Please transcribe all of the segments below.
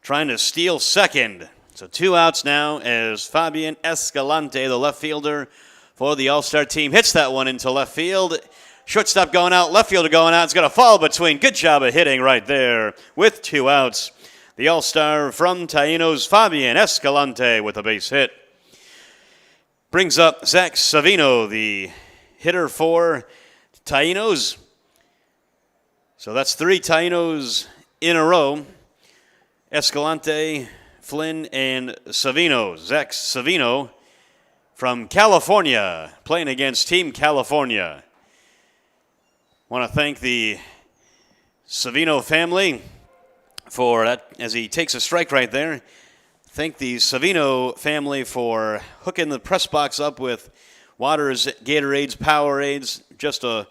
trying to steal second. So 2 outs now as Fabian Escalante, the left fielder for the All-Star team, hits that one into left field. Shortstop going out, left fielder going out. It's going to fall between. Good job of hitting right there with 2 outs. The All-Star from Taínos, Fabian Escalante, with a base hit. Brings up Zach Savino, the hitter for Taínos. So that's 3 Taínos in a row. Escalante, Flynn, and Savino. Zach Savino from California, playing against Team California. Want to thank the Savino family for that, as he takes a strike right there. Thank the Savino family for hooking the press box up with waters, Gatorades, Powerades. Just a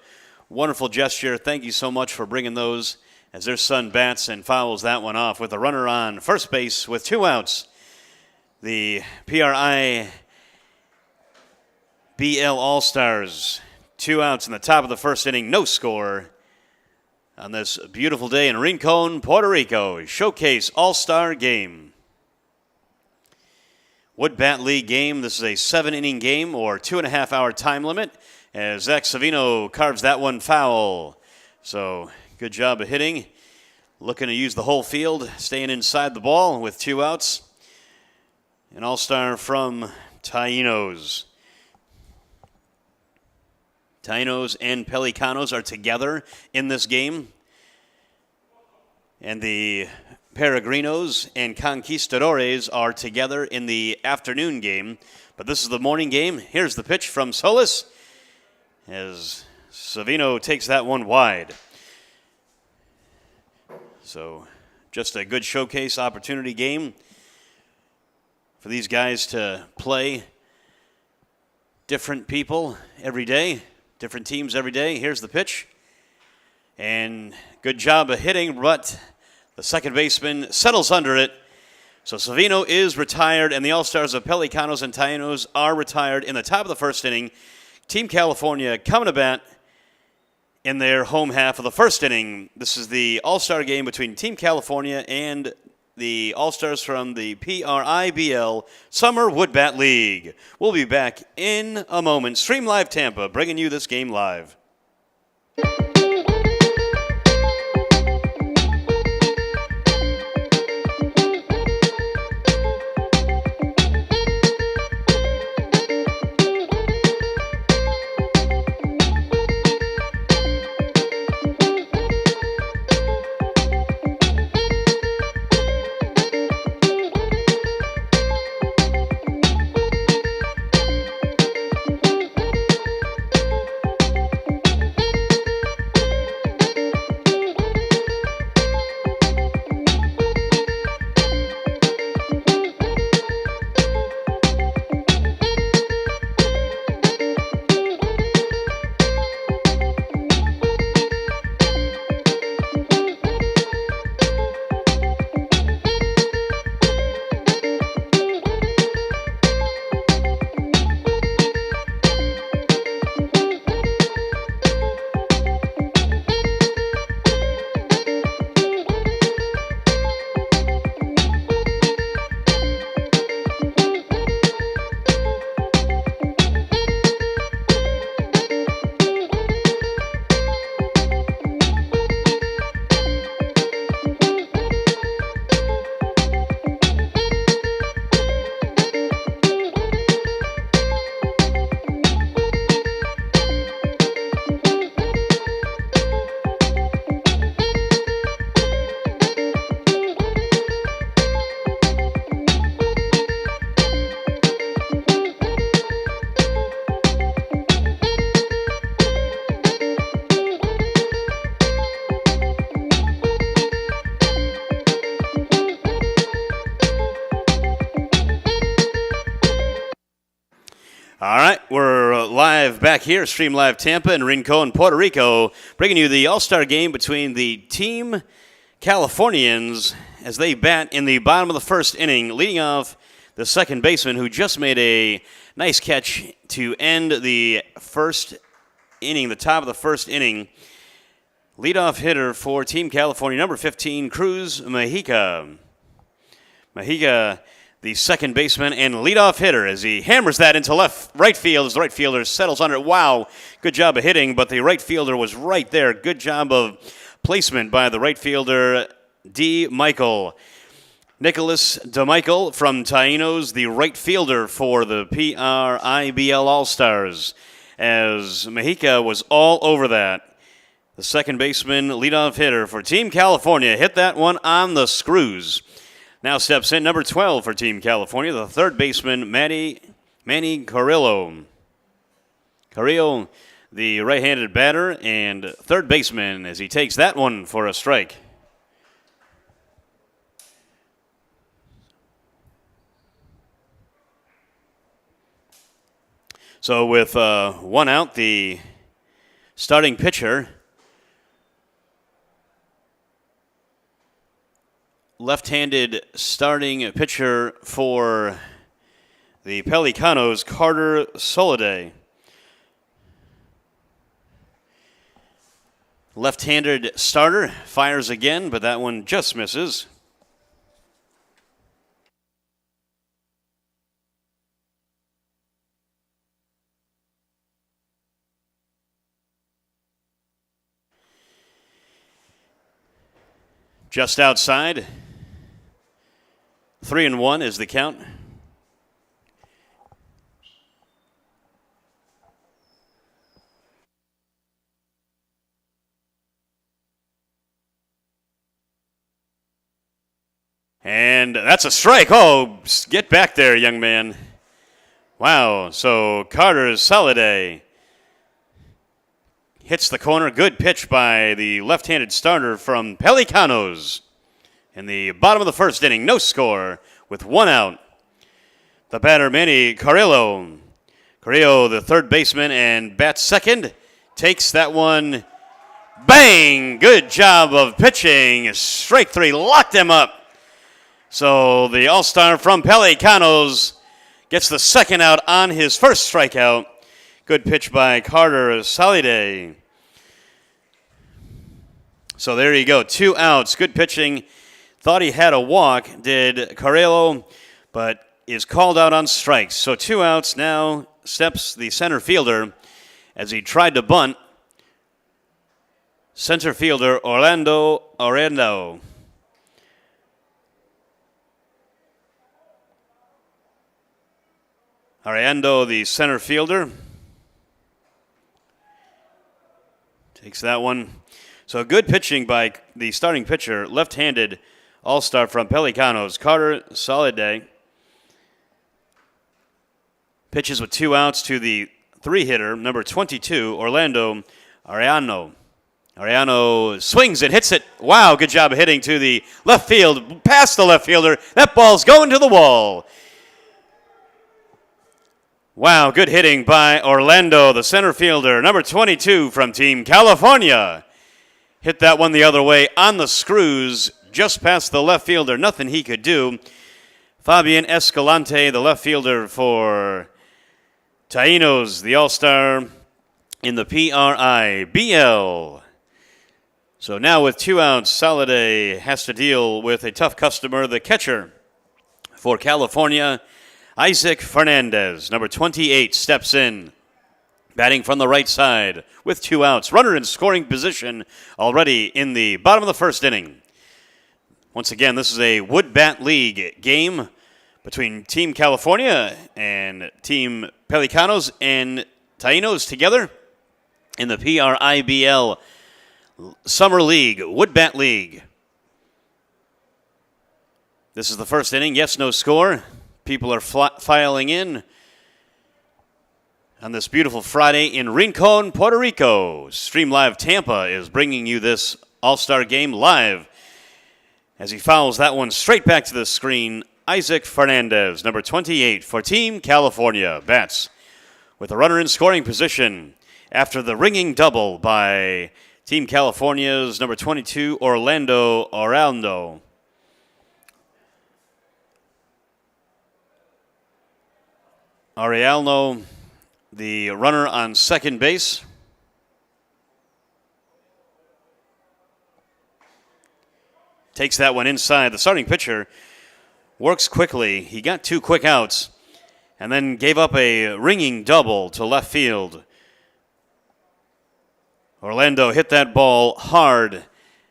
wonderful gesture. Thank you so much for bringing those, as their son bats and fouls that one off with a runner on first base with 2 outs. The PRIBL All-Stars, 2 outs in the top of the first inning, no score on this beautiful day in Rinco, Puerto Rico. Showcase All-Star Game. Wood Bat League game. This is a 7-inning game or 2.5-hour time limit as Zach Savino carves that one foul. So good job of hitting. Looking to use the whole field, staying inside the ball with 2 outs. An All-Star from Taínos. Taínos and Pelicanos are together in this game. And the Peregrinos and Conquistadores are together in the afternoon game. But this is the morning game. Here's the pitch from Solis as Savino takes that one wide. So just a good showcase opportunity game for these guys to play different people every day, different teams every day. Here's the pitch. And good job of hitting, but the second baseman settles under it. So Savino is retired, and the All-Stars of Pelicanos and Taínos are retired in the top of the first inning. Team California coming to bat in their home half of the first inning. This is the All-Star game between Team California and the All-Stars from the PRIBL Summer Wood Bat League. We'll be back in a moment. Stream Live Tampa, bringing you this game live. All right, we're live back here, Stream Live Tampa in Rinco and Puerto Rico, bringing you the All-Star game between the Team Californians as they bat in the bottom of the first inning, leading off the second baseman who just made a nice catch to end the first inning, the top of the first inning. Leadoff hitter for Team California, number 15, Cruz Mexica. Mahiga, the second baseman and leadoff hitter, as he hammers that into right field as the right fielder settles under it. Wow, good job of hitting, but the right fielder was right there. Good job of placement by the right fielder, D. Michael. Nicholas DeMichael from Taínos, the right fielder for the PRIBL All-Stars, as Mahiga was all over that. The second baseman, leadoff hitter for Team California, hit that one on the screws. Now steps in number 12 for Team California, the third baseman, Manny Carrillo. Carrillo, the right-handed batter and third baseman, as he takes that one for a strike. So with one out, the starting pitcher, left-handed starting pitcher for the Pelicanos, Carter Soliday. Left-handed starter, fires again, but that one just misses. Just outside. 3-1 is the count. And that's a strike. Oh, get back there, young man. Wow, so Carter Soliday hits the corner. Good pitch by the left-handed starter from Pelicanos. In the bottom of the first inning, no score with one out. The batter, Manny Carrillo. Carrillo, the third baseman, and bats second. Takes that one. Bang! Good job of pitching. Strike three, locked him up. So the all-star from Pelicanos gets the second out on his first strikeout. Good pitch by Carter Soliday. So there you go, 2 outs. Good pitching. Thought he had a walk, did Carrillo, but is called out on strikes. So 2 outs. Now steps the center fielder as he tried to bunt. Center fielder Orlando Arendo. Arendo, the center fielder, takes that one. So good pitching by the starting pitcher, left-handed all-star from Pelicanos, Carter Soliday. Pitches with 2 outs to the 3-hitter, number 22, Orlando Arellano. Arellano swings and hits it. Wow, good job of hitting to the left field, past the left fielder. That ball's going to the wall. Wow, good hitting by Orlando, the center fielder, number 22 from Team California. Hit that one the other way on the screws, just past the left fielder. Nothing he could do. Fabian Escalante, the left fielder for Taínos, the all-star in the PRIBL. So now with 2 outs, Soliday has to deal with a tough customer, the catcher for California, Isaac Fernandez, number 28, steps in, batting from the right side with 2 outs. Runner in scoring position already in the bottom of the first inning. Once again, this is a Wood Bat League game between Team California and Team Pelicanos and Taínos together in the PRIBL Summer League, Wood Bat League. This is the first inning. Yes, no score. People are filing in on this beautiful Friday in Rinco, Puerto Rico. Stream Live Tampa is bringing you this All-Star game live. As he fouls that one straight back to the screen, Isaac Fernandez, number 28 for Team California, bats with a runner in scoring position after the ringing double by Team California's number 22, Orlando Arellano. Arellano, the runner on second base. Takes that one inside. The starting pitcher works quickly. He got 2 quick outs and then gave up a ringing double to left field. Orlando hit that ball hard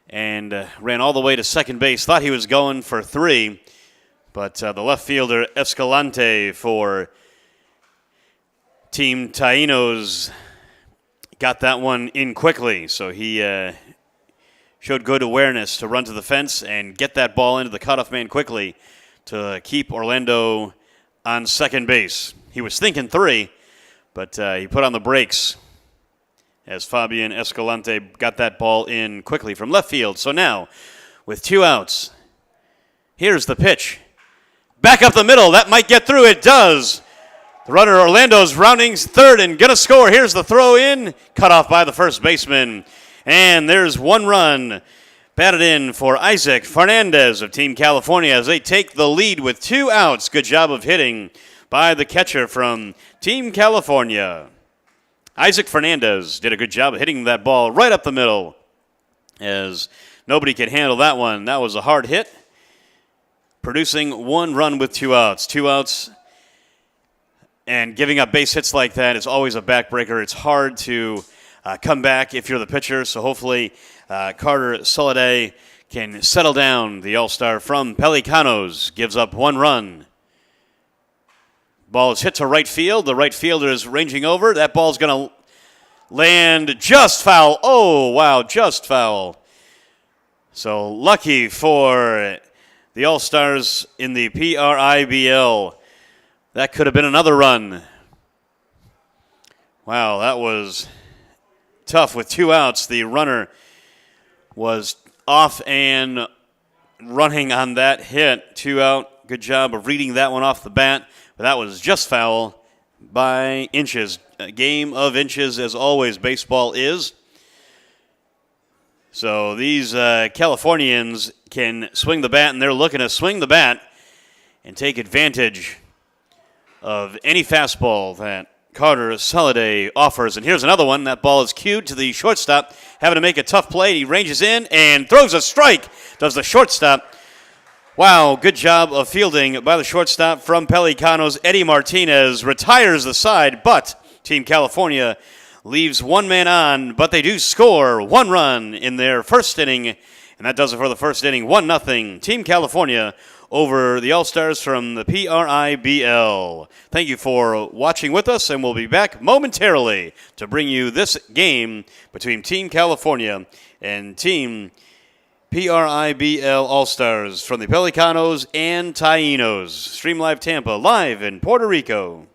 and ran all the way to second base. Thought he was going for 3, but the left fielder Escalante for Team Taínos got that one in quickly. So he showed good awareness to run to the fence and get that ball into the cutoff man quickly to keep Orlando on second base. He was thinking 3, but he put on the brakes as Fabian Escalante got that ball in quickly from left field. So now, with 2 outs, here's the pitch. Back up the middle. That might get through. It does. The runner Orlando's rounding third and going to score. Here's the throw in. Cut off by the first baseman. And there's 1 run batted in for Isaac Fernandez of Team California as they take the lead with 2 outs. Good job of hitting by the catcher from Team California. Isaac Fernandez did a good job of hitting that ball right up the middle as nobody could handle that one. That was a hard hit, producing 1 run with 2 outs. 2 outs and giving up base hits like that is always a backbreaker. It's hard to come back if you're the pitcher, so hopefully Carter Soliday can settle down. The All-Star from Pelicanos gives up 1 run. Ball is hit to right field. The right fielder is ranging over. That ball's going to land just foul. Oh, wow, just foul. So lucky for the All-Stars in the PRIBL. That could have been another run. Wow, that was tough with 2 outs. The runner was off and running on that hit. 2 out. Good job of reading that one off the bat. But that was just foul by inches. A game of inches, as always, baseball is. So these Californians can swing the bat, and they're looking to swing the bat and take advantage of any fastball that Carter Soliday offers. And here's another one. That ball is cued to the shortstop, having to make a tough play. He ranges in and throws a strike. Does the shortstop. Wow, good job of fielding by the shortstop from Pelicanos. Eddie Martinez retires the side, but Team California leaves 1 man on, but they do score 1 run in their first inning, and that does it for the first inning. 1-0. Team California over the All-Stars from the PRIBL. Thank you for watching with us, and we'll be back momentarily to bring you this game between Team California and Team PRIBL All-Stars from the Pelicanos and Taínos. Stream Live Tampa, live in Puerto Rico.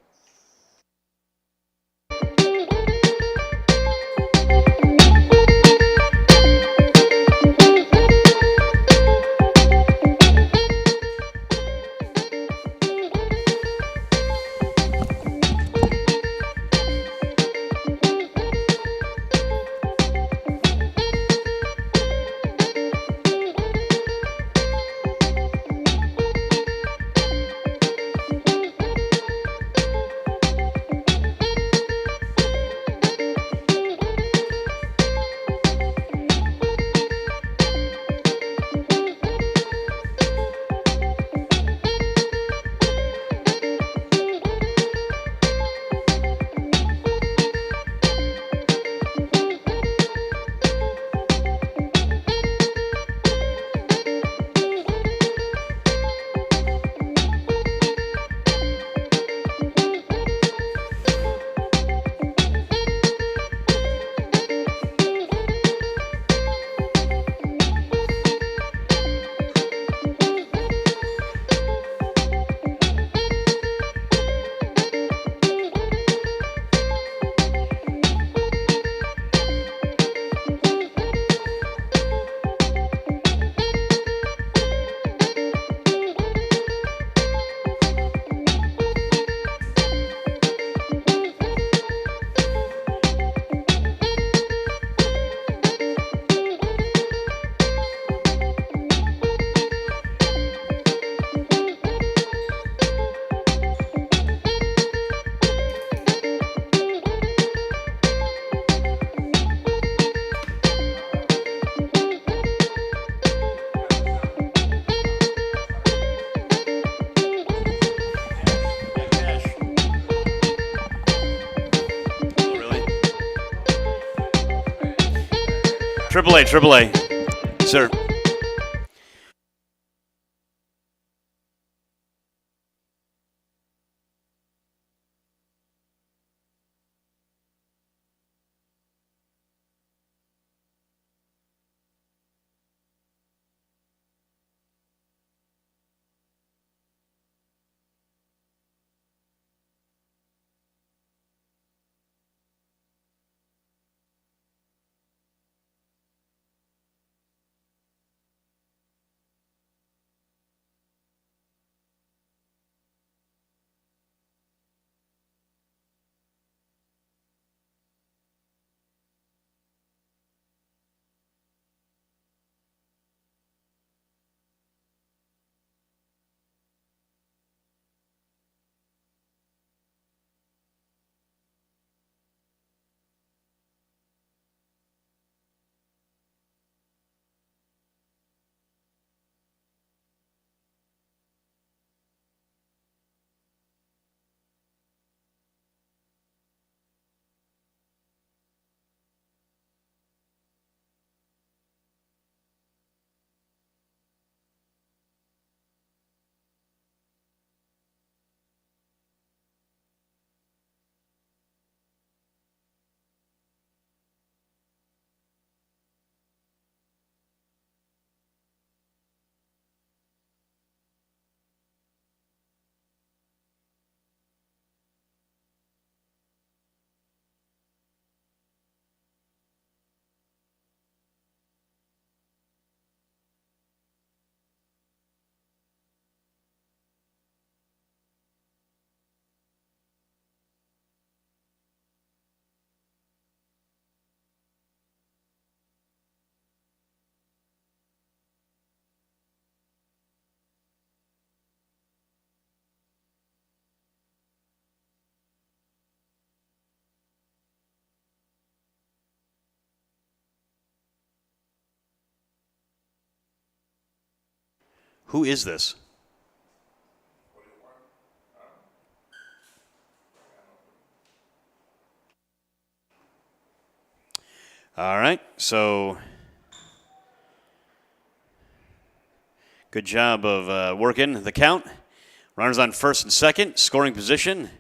Triple A. Sir. Who is this? All right, so good job of working the count. Runners on first and second, scoring position.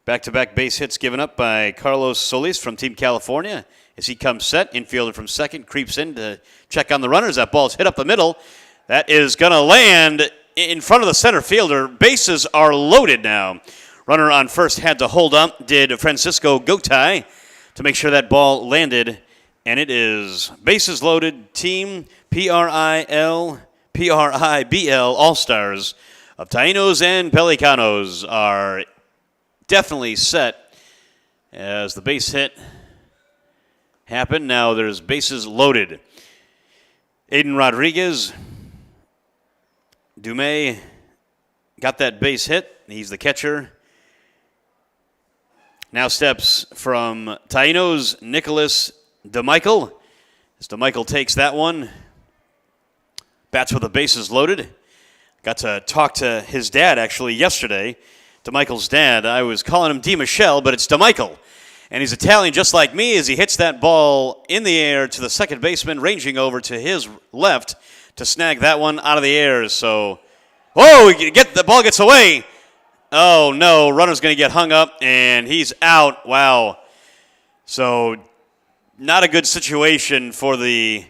Back-to-back base hits given up by Carlos Solis from Team California. As he comes set, infielder from second creeps in to check on the runners. That ball's hit up the middle. That is going to land in front of the center fielder. Bases are loaded now. Runner on first had to hold up, did Francisco Gotay to make sure that ball landed. And it is bases loaded, Team PRIBL All-Stars of Taínos and Pelicanos are definitely set as the base hit happened. Now there's bases loaded. Aiden Rodriguez, Dumais got that base hit. He's the catcher. Now steps from Taínos, Nicholas DeMichael. As DeMichael takes that one, bats with the bases loaded. Got to talk to his dad actually yesterday. DeMichael's dad. I was calling him D. Michelle, but it's DeMichael. And he's Italian just like me as he hits that ball in the air to the second baseman, ranging over to his left to snag that one out of the air. So, the ball gets away. Oh, no, runner's going to get hung up, and he's out. Wow. So, not a good situation for the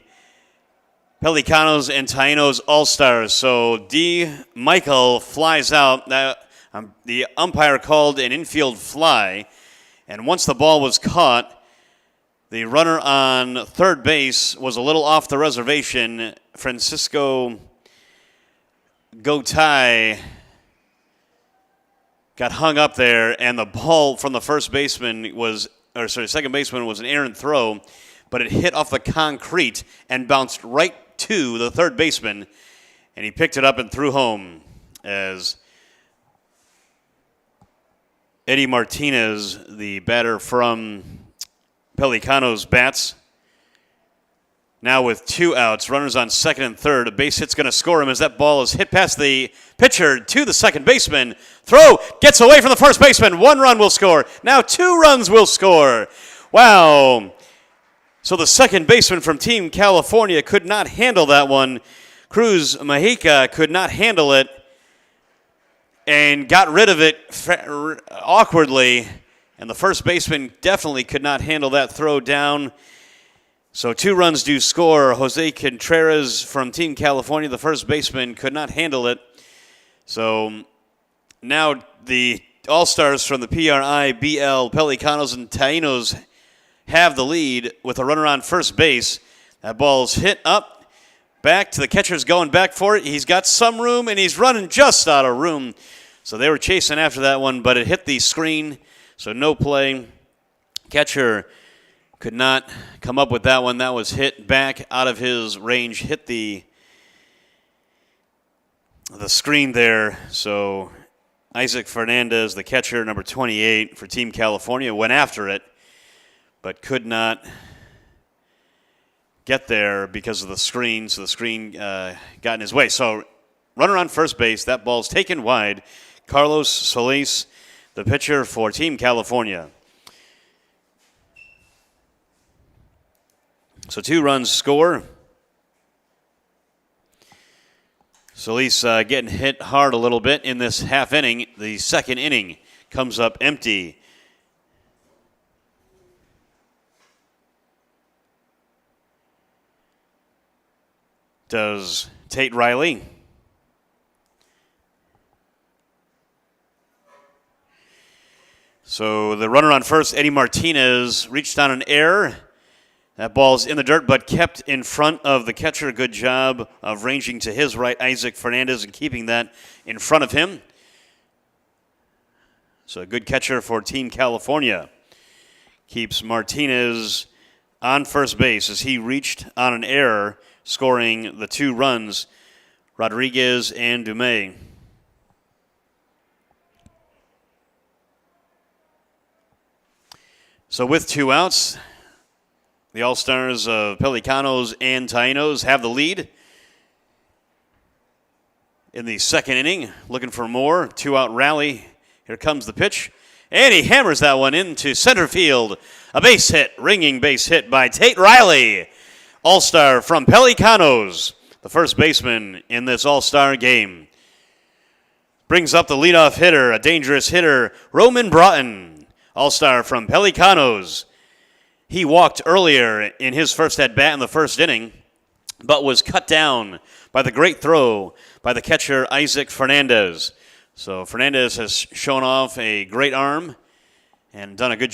Pelicanos and Taínos All-Stars. So, D. Michael flies out. The umpire called an infield fly, and once the ball was caught, the runner on third base was a little off the reservation. Francisco Gotay got hung up there, and the ball from the second baseman was an errant throw, but it hit off the concrete and bounced right to the third baseman, and he picked it up and threw home as Eddie Martinez, the batter from Pelicanos, bats. Now with 2 outs, runners on second and third. A base hit's going to score him as that ball is hit past the pitcher to the second baseman. Throw gets away from the first baseman. 1 run will score. Now 2 runs will score. Wow. So the second baseman from Team California could not handle that one. Cruz Mexica could not handle it and got rid of it awkwardly. And the first baseman definitely could not handle that throw down. So 2 runs do score. Jose Contreras from Team California, the first baseman, could not handle it. So now the All-Stars from the PRIBL, Pelicanos, and Taínos have the lead with a runner on first base. That ball's hit up, back to the catcher's going back for it. He's got some room, and he's running just out of room. So they were chasing after that one, but it hit the screen, so no play. Catcher could not come up with that one. That was hit back out of his range, hit the screen there. So Isaac Fernandez, the catcher, number 28 for Team California, went after it, but could not get there because of the screen. So the screen got in his way. So runner on first base. That ball's taken wide. Carlos Solis, the pitcher for Team California. So 2 runs score. Solis getting hit hard a little bit in this half inning. The second inning comes up empty. Does Tate Riley. So the runner on first, Eddie Martinez, reached on an error. That ball's in the dirt, but kept in front of the catcher. Good job of ranging to his right, Isaac Fernandez, and keeping that in front of him. So a good catcher for Team California. Keeps Martinez on first base as he reached on an error, scoring the 2 runs, Rodriguez and Dumais. So with 2 outs, the All-Stars of Pelicanos and Taínos have the lead in the second inning. Looking for more. 2-out rally. Here comes the pitch. And he hammers that one into center field. A base hit, ringing base hit by Tate Riley. All-Star from Pelicanos, the first baseman in this All-Star game. Brings up the leadoff hitter, a dangerous hitter, Roman Broughton. All-Star from Pelicanos. He walked earlier in his first at-bat in the first inning, but was cut down by the great throw by the catcher, Isaac Fernandez. So Fernandez has shown off a great arm and has done a good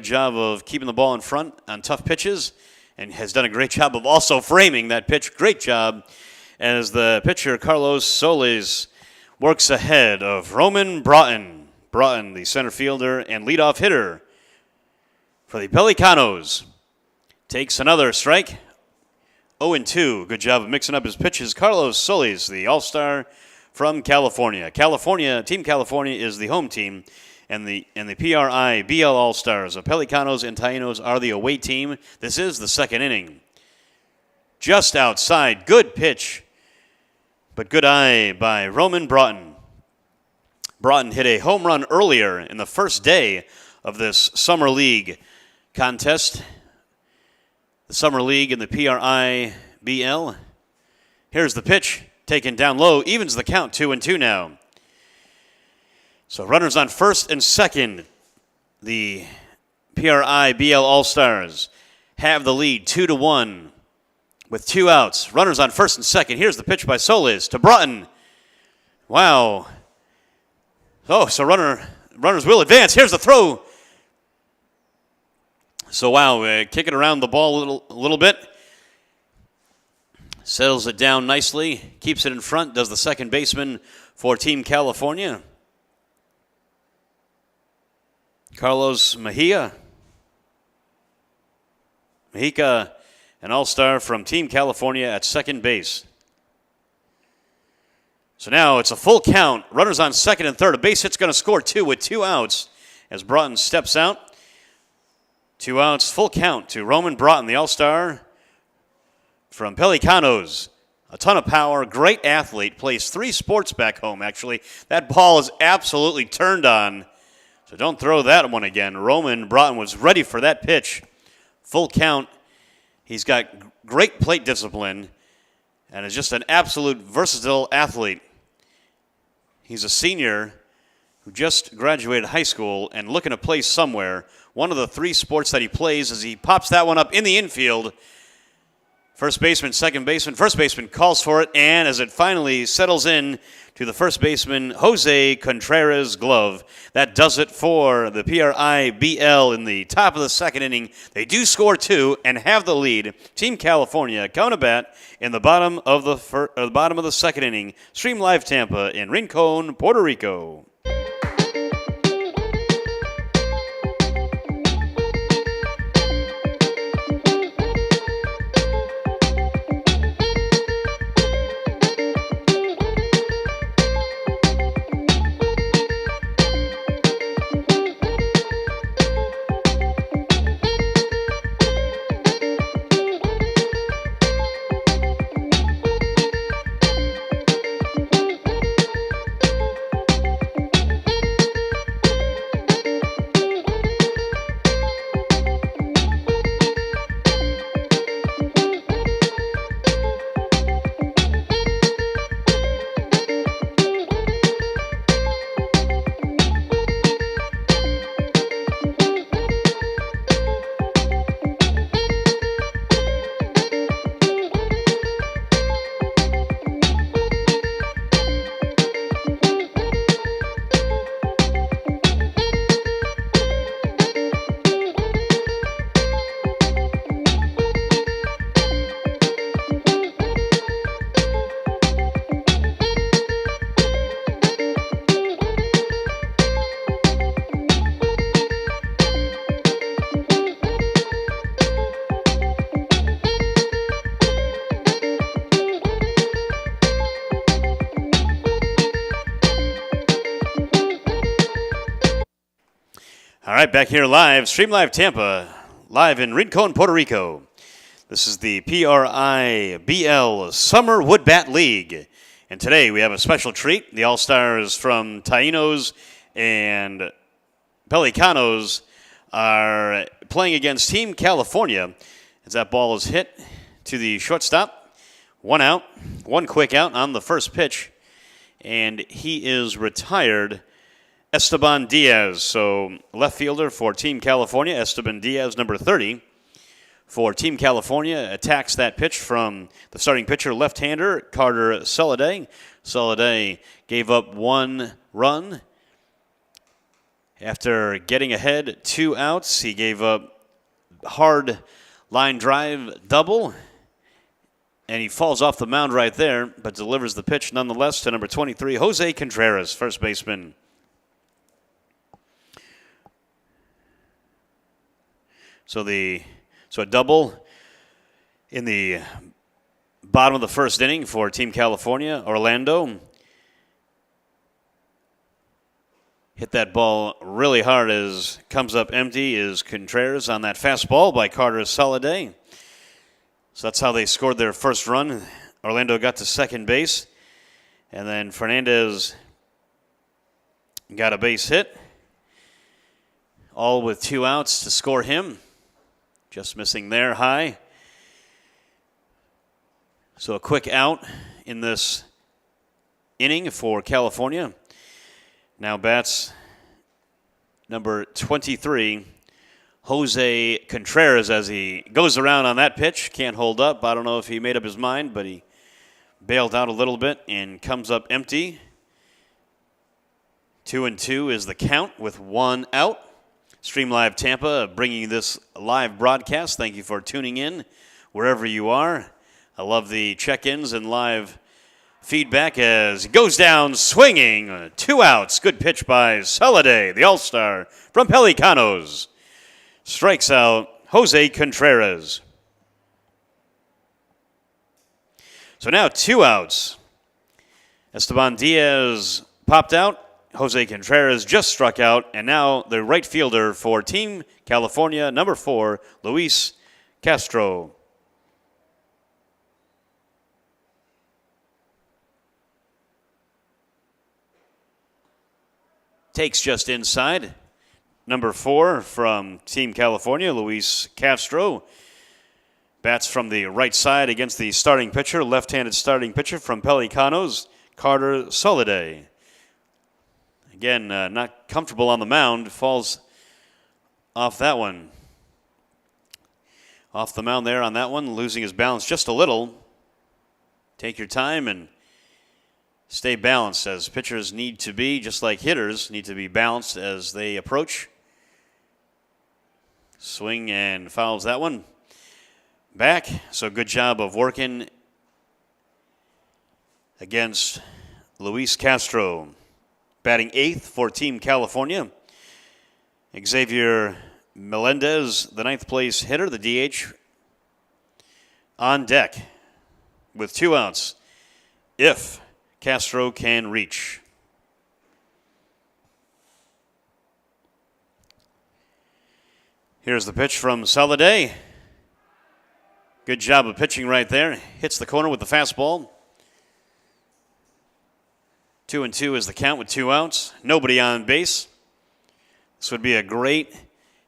job of keeping the ball in front on tough pitches, and has done a great job of also framing that pitch. Great job as the pitcher, Carlos Solis, works ahead of Roman Broughton. Broughton, the center fielder and leadoff hitter for the Pelicanos, takes another strike. 0-2. Good job of mixing up his pitches. Carlos Solis, the All-Star from California. Team California is the home team, and the PRIBL All-Stars of Pelicanos and Taínos are the away team. This is the second inning. Just outside. Good pitch, but good eye by Roman Broughton. Broughton hit a home run earlier in the first day of this Summer League contest. The Summer League in the PRIBL. Here's the pitch, taken down low, evens the count, 2-2 now. So runners on first and second. The PRIBL All-Stars have the lead 2-1 with 2 outs. Runners on first and second. Here's the pitch by Solis to Broughton. Wow. Oh, so runners will advance. Here's the throw. So, wow, kicking around the ball a little bit. Settles it down nicely. Keeps it in front. Does the second baseman for Team California. Carlos Mexica, an All-Star from Team California at second base. So now it's a full count. Runners on second and third. A base hit's going to score 2 with 2 outs as Broughton steps out. 2 outs, full count to Roman Broughton, the All-Star from Pelicanos. A ton of power, great athlete, plays 3 sports back home, actually. That ball is absolutely turned on, so don't throw that one again. Roman Broughton was ready for that pitch. Full count He's got great plate discipline and is just an absolute versatile athlete. He's a senior who just graduated high school and looking to play somewhere. One of the 3 sports that he plays as he pops that one up in the infield. First baseman, second baseman. First baseman calls for it, and as it finally settles in to the first baseman, Jose Contreras' glove. That does it for the PRIBL in the top of the second inning. They do score 2 and have the lead. Team California coming to bat in the bottom of the second inning. Stream Live Tampa in Rincon, Puerto Rico. All right, back here live, Stream Live Tampa, live in Rincon, Puerto Rico. This is the PRIBL Summer Wood Bat League. And today we have a special treat. The All-Stars from Taínos and Pelicanos are playing against Team California as that ball is hit to the shortstop. 1 out, 1 quick out on the first pitch, and he is retired. Esteban Diaz, so left fielder for Team California. Esteban Diaz, number 30 for Team California, attacks that pitch from the starting pitcher, left-hander Carter Soliday. Soliday gave up 1 run. After getting ahead, 2 outs, he gave up hard line drive double, and he falls off the mound right there, but delivers the pitch nonetheless to number 23, Jose Contreras, first baseman. So a double in the bottom of the first inning for Team California. Orlando hit that ball really hard as comes up empty is Contreras on that fastball by Carter Soliday. So that's how they scored their first run. Orlando got to second base, and then Fernandez got a base hit, all with 2 outs to score him. Just missing there high. So a quick out in this inning for California. Now bats number 23, Jose Contreras, as he goes around on that pitch. Can't hold up. I don't know if he made up his mind, but he bailed out a little bit and comes up empty. 2-2 is the count with 1 out. Stream Live Tampa bringing this live broadcast. Thank you for tuning in wherever you are. I love the check-ins and live feedback as he goes down swinging. 2 outs. Good pitch by Soliday, the All-Star from Pelicanos. Strikes out Jose Contreras. So now 2 outs. Esteban Diaz popped out. Jose Contreras just struck out, and now the right fielder for Team California, number 4, Luis Castro. Takes just inside. Number 4 from Team California, Luis Castro. Bats from the right side against the starting pitcher, left-handed starting pitcher from Pelicanos, Carter Soliday. Again, not comfortable on the mound, falls off that one. Off the mound there on that one, losing his balance just a little. Take your time and stay balanced, as pitchers need to be, just like hitters need to be balanced as they approach. Swing and fouls that one. Back, so good job of working against Luis Castro. Batting 8th for Team California. Xavier Melendez, the 9th place hitter, the DH, on deck with 2 outs if Castro can reach. Here's the pitch from Soliday. Good job of pitching right there. Hits the corner with the fastball. 2-2 is the count with 2 outs. Nobody on base. This would be a great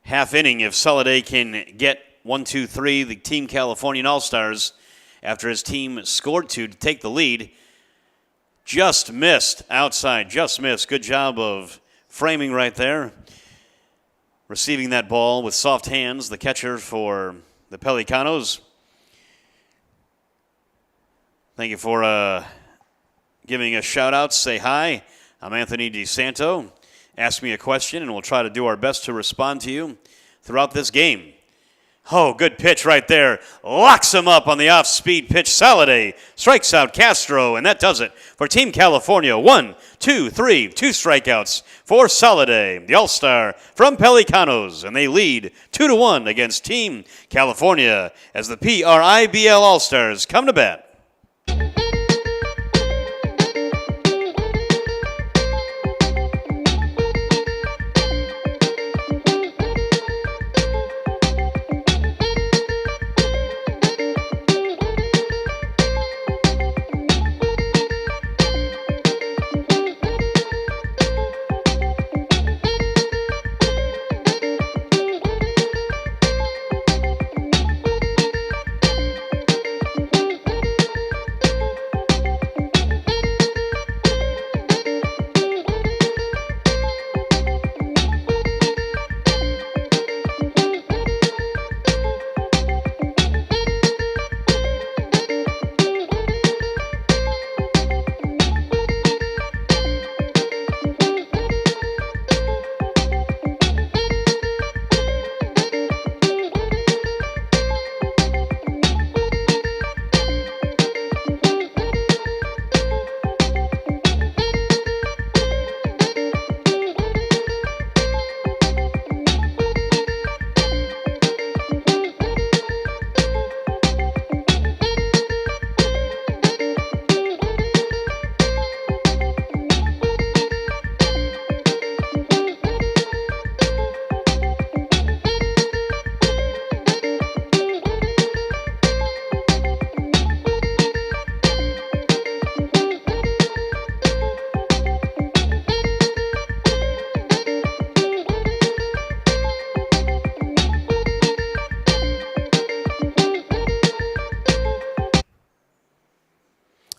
half inning if Soliday can get 1-2-3, the Team Californian All-Stars, after his team scored 2 to take the lead. Just missed outside, just missed. Good job of framing right there. Receiving that ball with soft hands, the catcher for the Pelicanos. Thank you for giving us shout-outs. Say hi. I'm Anthony DeSanto. Ask me a question, and we'll try to do our best to respond to you throughout this game. Oh, good pitch right there. Locks him up on the off-speed pitch. Soliday strikes out Castro, and that does it for Team California. 1, 2, 3, 2 strikeouts for Soliday, the All-Star from Pelicanos, and they lead 2-1 against Team California as the PRIBL All-Stars come to bat.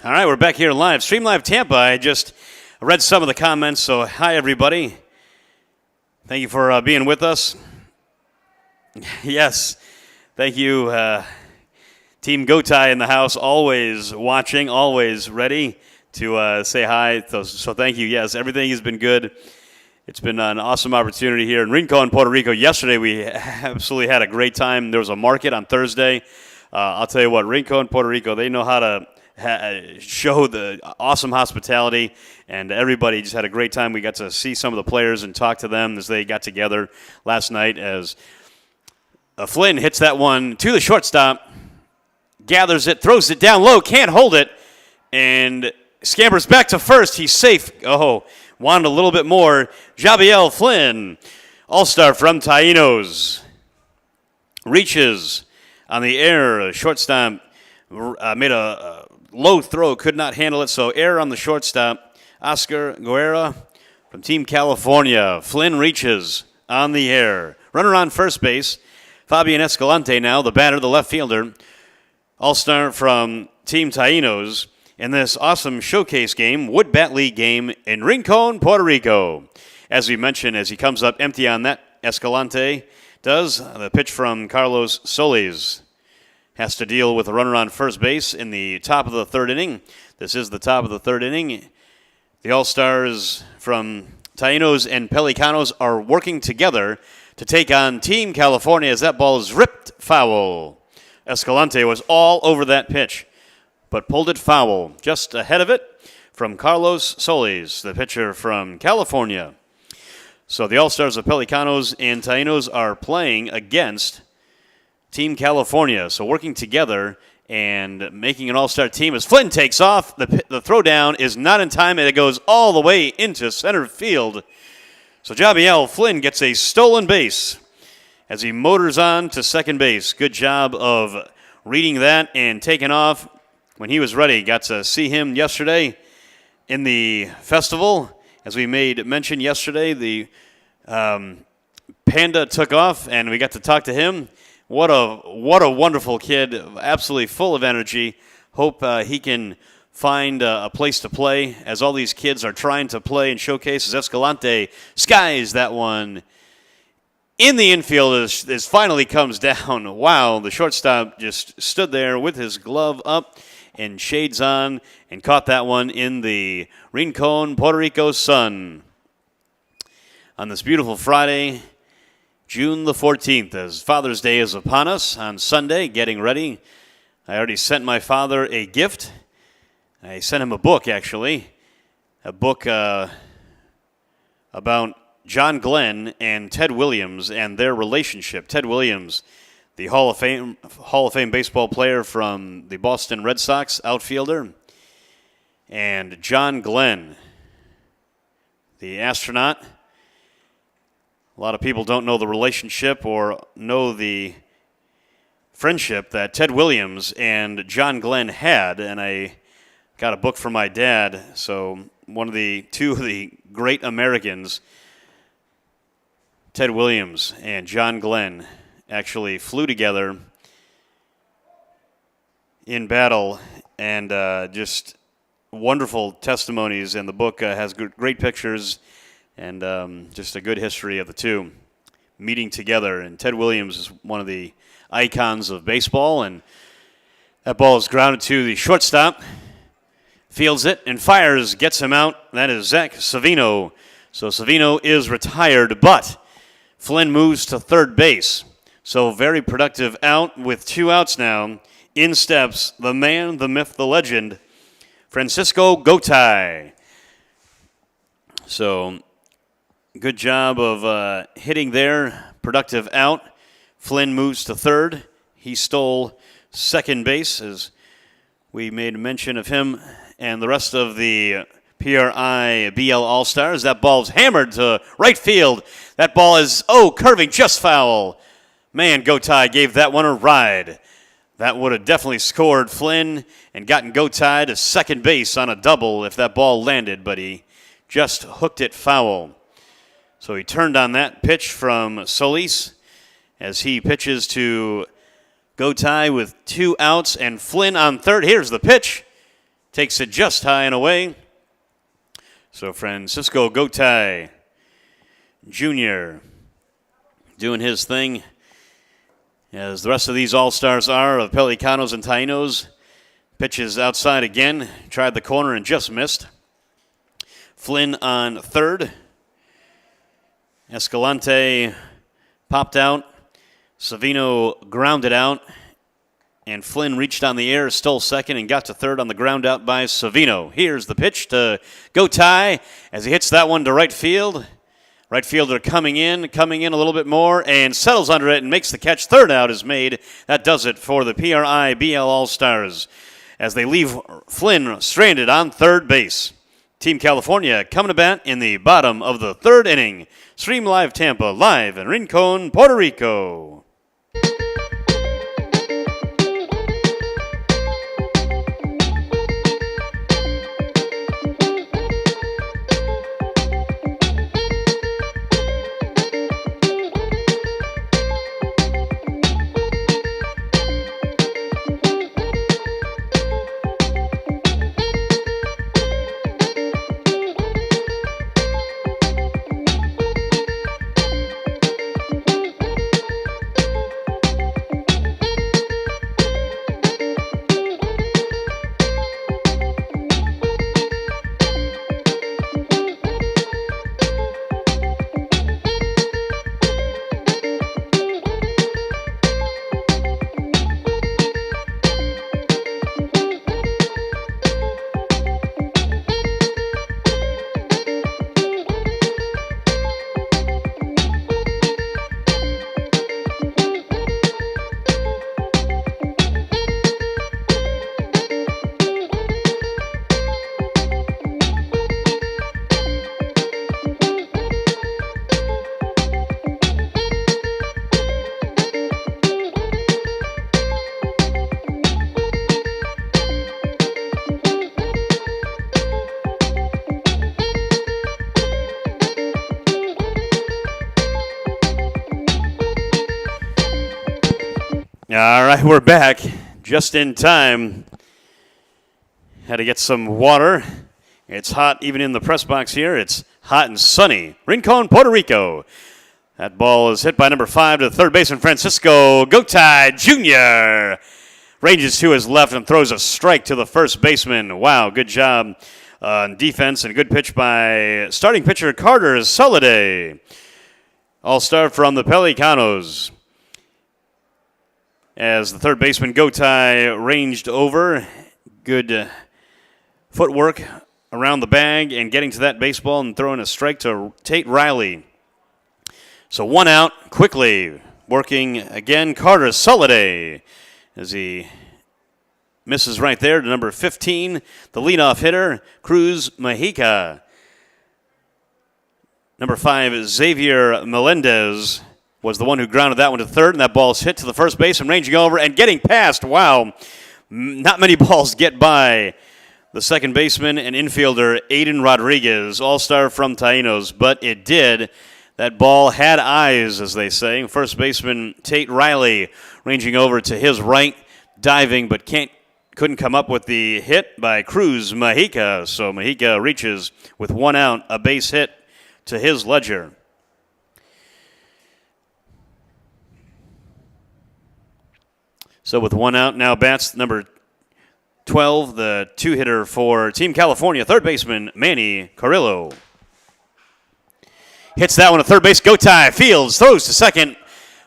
All right, we're back here live. Stream Live Tampa. I just read some of the comments, so hi, everybody. Thank you for being with us. Yes, thank you. Team Gotai in the house, always watching, always ready to say hi. So thank you. Yes, everything has been good. It's been an awesome opportunity here in Rinco in Puerto Rico. Yesterday, we absolutely had a great time. There was a market on Thursday. I'll tell you what, Rinco in Puerto Rico, they know how to show the awesome hospitality, and everybody just had a great time. We got to see some of the players and talk to them as they got together last night as Flynn hits that one to the shortstop, gathers it, throws it down low, can't hold it, and scampers back to first. He's safe. Oh, wanted a little bit more. Javiel Flynn, all-star from Taínos, reaches on the air. Shortstop made a low throw, could not handle it, so error on the shortstop. Oscar Guerra from Team California. Flynn reaches on the air. Runner on first base. Fabian Escalante now, the batter, the left fielder, All-star from Team Taínos in this awesome showcase game, Wood Bat League game in Rincon, Puerto Rico. As we mentioned, as he comes up empty on that, Escalante does. The pitch from Carlos Solis has to deal with a runner on first base in the top of the third inning. This is the top of the third inning. The All-Stars from Taínos and Pelicanos are working together to take on Team California as that ball is ripped foul. Escalante was all over that pitch, but pulled it foul. Just ahead of it from Carlos Solis, the pitcher from California. So the All-Stars of Pelicanos and Taínos are playing against Team California. So working together and making an all-star team as Flynn takes off. The throw down is not in time, and it goes all the way into center field. So Jabiel Flynn gets a stolen base as he motors on to second base. Good job of reading that and taking off when he was ready. Got to see him yesterday in the festival. As we made mention yesterday, the Panda took off, and we got to talk to him. What a wonderful kid, absolutely full of energy. Hope he can find a place to play as all these kids are trying to play and showcase. As Escalante skies that one in the infield as finally comes down. Wow, the shortstop just stood there with his glove up and shades on and caught that one in the Rincon, Puerto Rico sun. On this beautiful Friday, June the 14th, as Father's Day is upon us on Sunday, getting ready. I already sent my father a gift. I sent him a book, actually. A book about John Glenn and Ted Williams and their relationship. Ted Williams, the Hall of Fame baseball player from the Boston Red Sox, outfielder. And John Glenn, the astronaut. A lot of people don't know the relationship or know the friendship that Ted Williams and John Glenn had, and I got a book from my dad. So two of the great Americans, Ted Williams and John Glenn, actually flew together in battle, and just wonderful testimonies. And the book has great pictures and just a good history of the two meeting together. And Ted Williams is one of the icons of baseball, and that ball is grounded to the shortstop. Fields it and fires, gets him out. That is Zach Savino. So Savino is retired, but Flynn moves to third base. So very productive out with 2 outs now. In steps the man, the myth, the legend, Francisco Gotay. So good job of hitting there. Productive out. Flynn moves to third. He stole second base, as we made mention of him and the rest of the PRIBL All-Stars. That ball's hammered to right field. That ball is, curving just foul. Man, Gotay gave that one a ride. That would have definitely scored Flynn and gotten Gotay to second base on a double if that ball landed, but he just hooked it foul. So he turned on that pitch from Solis as he pitches to Gotay with 2 outs and Flynn on third. Here's the pitch. Takes it just high and away. So Francisco Gotay Jr. doing his thing, as the rest of these All-Stars are of Pelicanos and Taínos. Pitches outside again. Tried the corner and just missed. Flynn on third. Escalante popped out. Savino grounded out. And Flynn reached on the air, stole second, and got to third on the ground out by Savino. Here's the pitch to Gotay as he hits that one to right field. Right fielder coming in a little bit more, and settles under it and makes the catch. Third out is made. That does it for the PRIBL All-Stars as they leave Flynn stranded on third base. Team California coming to bat in the bottom of the third inning. Stream Live Tampa, live in Rincon, Puerto Rico. All right, we're back just in time. Had to get some water. It's hot even in the press box here. It's hot and sunny. Rinco, Puerto Rico. That ball is hit by number 5 to the third baseman, Francisco Gotay Jr. Ranges to his left and throws a strike to the first baseman. Wow, good job on defense and good pitch by starting pitcher Carter Soliday. All-star from the Pelicanos. As the third baseman Gotay ranged over, good footwork around the bag and getting to that baseball and throwing a strike to Tate Riley. So 1 out, quickly working again, Carter Soliday, as he misses right there to number 15, the leadoff hitter, Cruz Mejica. Number 5, Xavier Melendez, was the one who grounded that one to third, and that ball's hit to the first base and ranging over and getting past. Wow, not many balls get by the second baseman and infielder Aiden Rodriguez, all-star from Taínos, but it did. That ball had eyes, as they say. First baseman Tate Riley ranging over to his right, diving, but couldn't come up with the hit by Cruz Mejica. So Mejica reaches with 1 out, a base hit to his ledger. So with 1 out, now bats number 12, the 2-hitter for Team California, third baseman Manny Carrillo. Hits that one to third base. Gotay fields, throws to second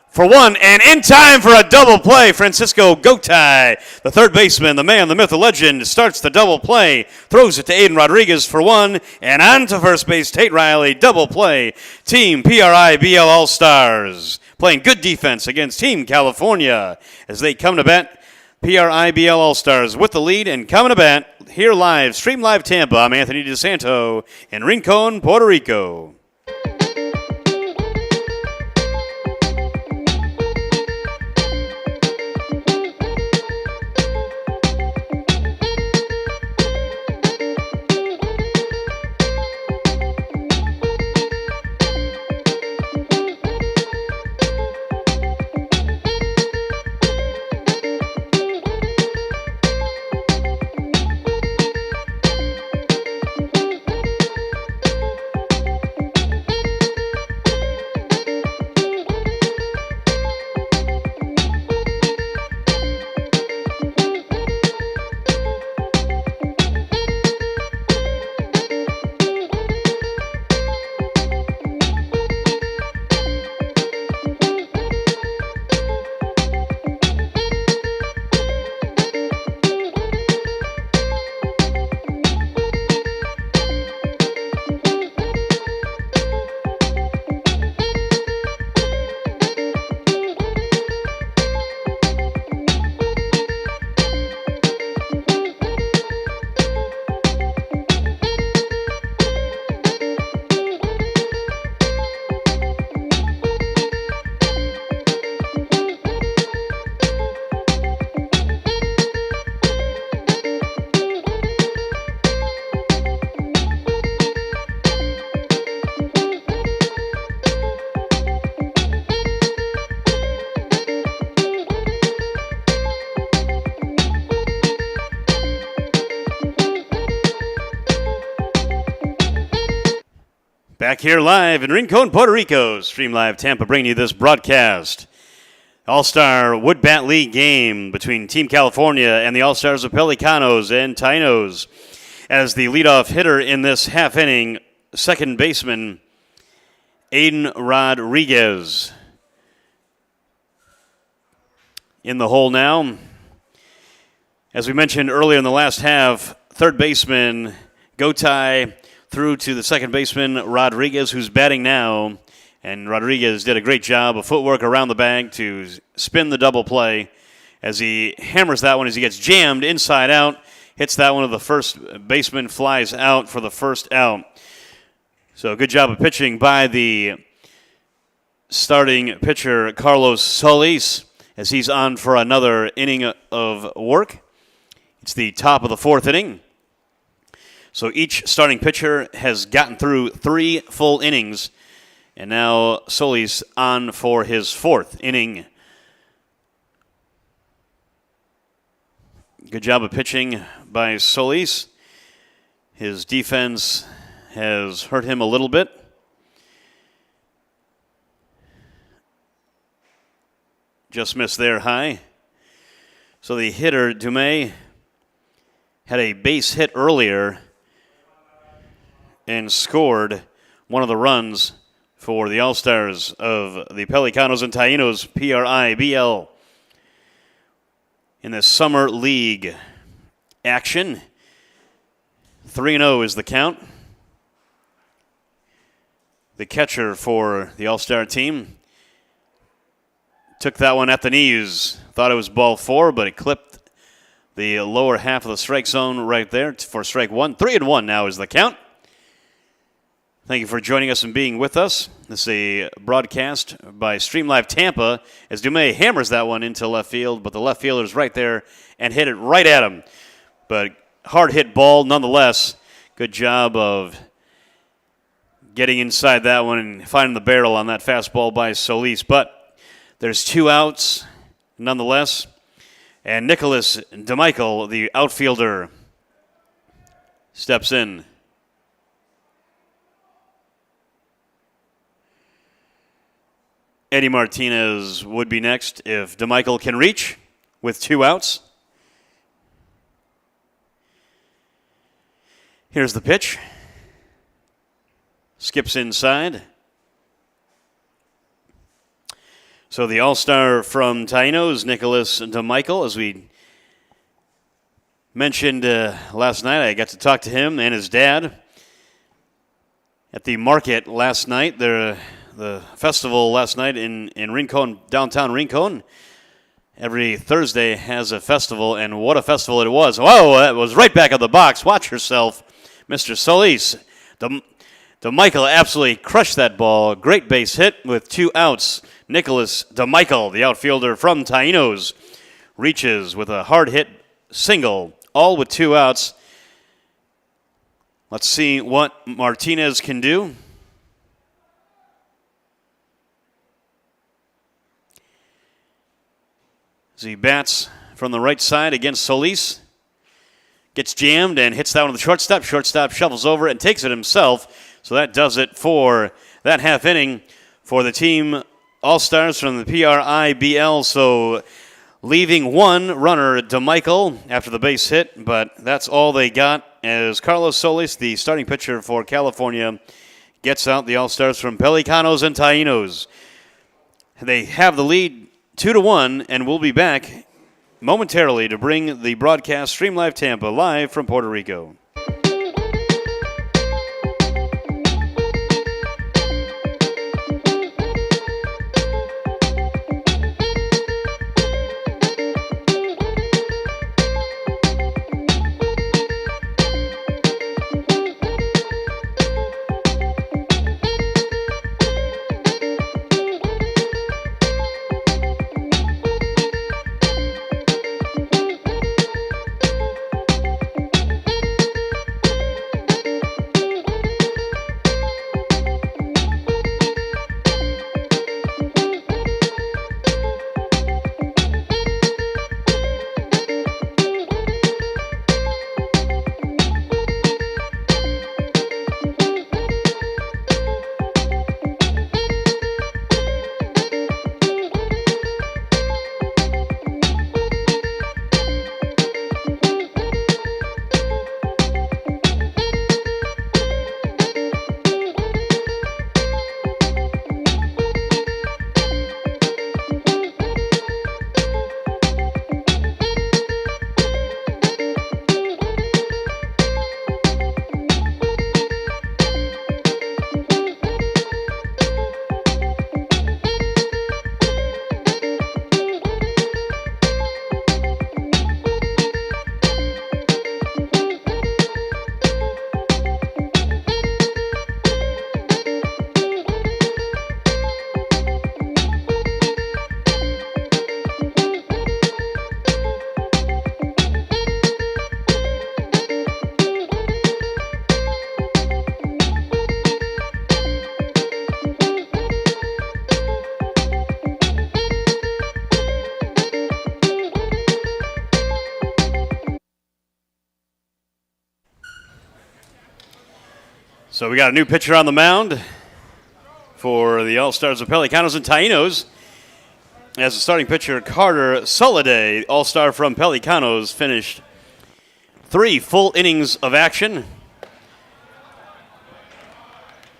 for 1, and in time for a double play. Francisco Gotay, the third baseman, the man, the myth, the legend, starts the double play, throws it to Aiden Rodriguez for 1, and on to first base, Tate Riley, double play. Team PRIBL All-Stars playing good defense against Team California as they come to bat. PRIBL All-Stars with the lead and coming to bat here live, Stream Live Tampa. I'm Anthony DeSanto in Rincon, Puerto Rico. Back here live in Rincon, Puerto Rico, Stream Live Tampa, bringing you this broadcast. All-Star Wood Bat League game between Team California and the All-Stars of Pelicanos and Taínos. As the leadoff hitter in this half inning, second baseman Aiden Rodriguez. In the hole now. As we mentioned earlier in the last half, third baseman Gotay through to the second baseman Rodriguez, who's batting now. And Rodriguez did a great job of footwork around the bag to spin the double play as he hammers that one as he gets jammed inside out. Hits that one of the first baseman, flies out for the first out. So good job of pitching by the starting pitcher Carlos Solis as he's on for another inning of work. It's the top of the fourth inning. So each starting pitcher has gotten through 3 full innings, and now Solis on for his 4th inning. Good job of pitching by Solis. His defense has hurt him a little bit. Just missed there high. So the hitter, Dumais, had a base hit earlier and scored one of the runs for the All-Stars of the Pelicanos and Taínos PRIBL in the Summer League action. 3-0 is the count. The catcher for the All-Star team took that one at the knees. Thought it was ball 4, but it clipped the lower half of the strike zone right there for strike 1. 3-1 now is the count. Thank you for joining us and being with us. This is a broadcast by Stream Live Tampa as Dumais hammers that one into left field, but the left fielder's right there and hit it right at him. But hard hit ball nonetheless. Good job of getting inside that one and finding the barrel on that fastball by Solis. But there's 2 outs nonetheless. And Nicholas DeMichael, the outfielder, steps in. Eddie Martinez would be next if DeMichael can reach with 2 outs. Here's the pitch. Skips inside. So the All-Star from Taínos, Nicholas DeMichael, as we mentioned last night, I got to talk to him and his dad at the market last night. The festival last night in Rincon, downtown Rincon. Every Thursday has a festival, and what a festival it was. Whoa, that was right back of the box. Watch yourself, Mr. Solis. DeMichael absolutely crushed that ball. Great base hit with 2 outs. Nicholas DeMichael, the outfielder from Taínos, reaches with a hard hit single, all with 2 outs. Let's see what Martinez can do. As he bats from the right side against Solis. Gets jammed and hits that one to the shortstop. Shortstop shuffles over and takes it himself. So that does it for that half inning for the team All-Stars from the PRIBL. So leaving 1 runner, DeMichael, after the base hit. But that's all they got as Carlos Solis, the starting pitcher for California, gets out the All-Stars from Pelicanos and Taínos. They have the lead 2-1, and we'll be back momentarily to bring the broadcast Stream Live Tampa live from Puerto Rico. So we got a new pitcher on the mound for the All-Stars of Pelicanos and Taínos. As the starting pitcher, Carter Soliday, All-Star from Pelicanos, finished 3 full innings of action.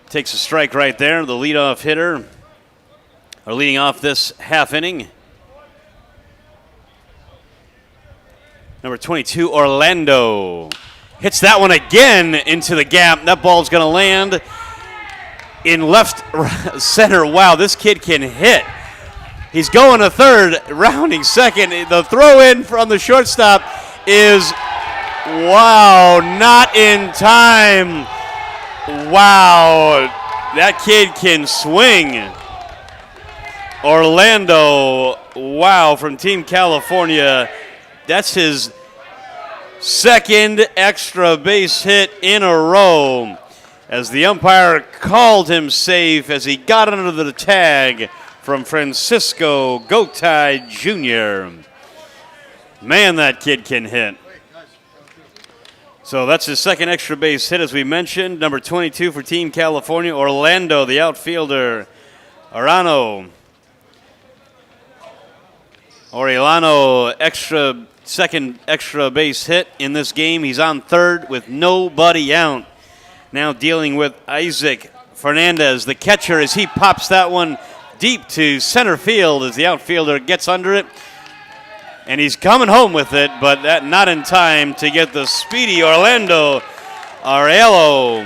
Takes a strike right there, the leadoff hitter, or leading off this half inning. Number 22, Orlando. Hits that one again into the gap. That ball's going to land in left center. Wow, this kid can hit. He's going to third, rounding second. The throw in from the shortstop is, wow, not in time. Wow, that kid can swing. Orlando, wow, from Team California. That's his second extra base hit in a row, as the umpire called him safe as he got under the tag from Francisco Gotay Jr. Man, that kid can hit. So that's his second extra base hit, as we mentioned. Number 22 for Team California, Orlando, the outfielder. Orellano, second extra base hit in this game. He's on third with nobody out. Now dealing with Isaac Fernandez, the catcher, as he pops that one deep to center field as the outfielder gets under it. And he's coming home with it, but that not in time to get the speedy Orlando. Ariello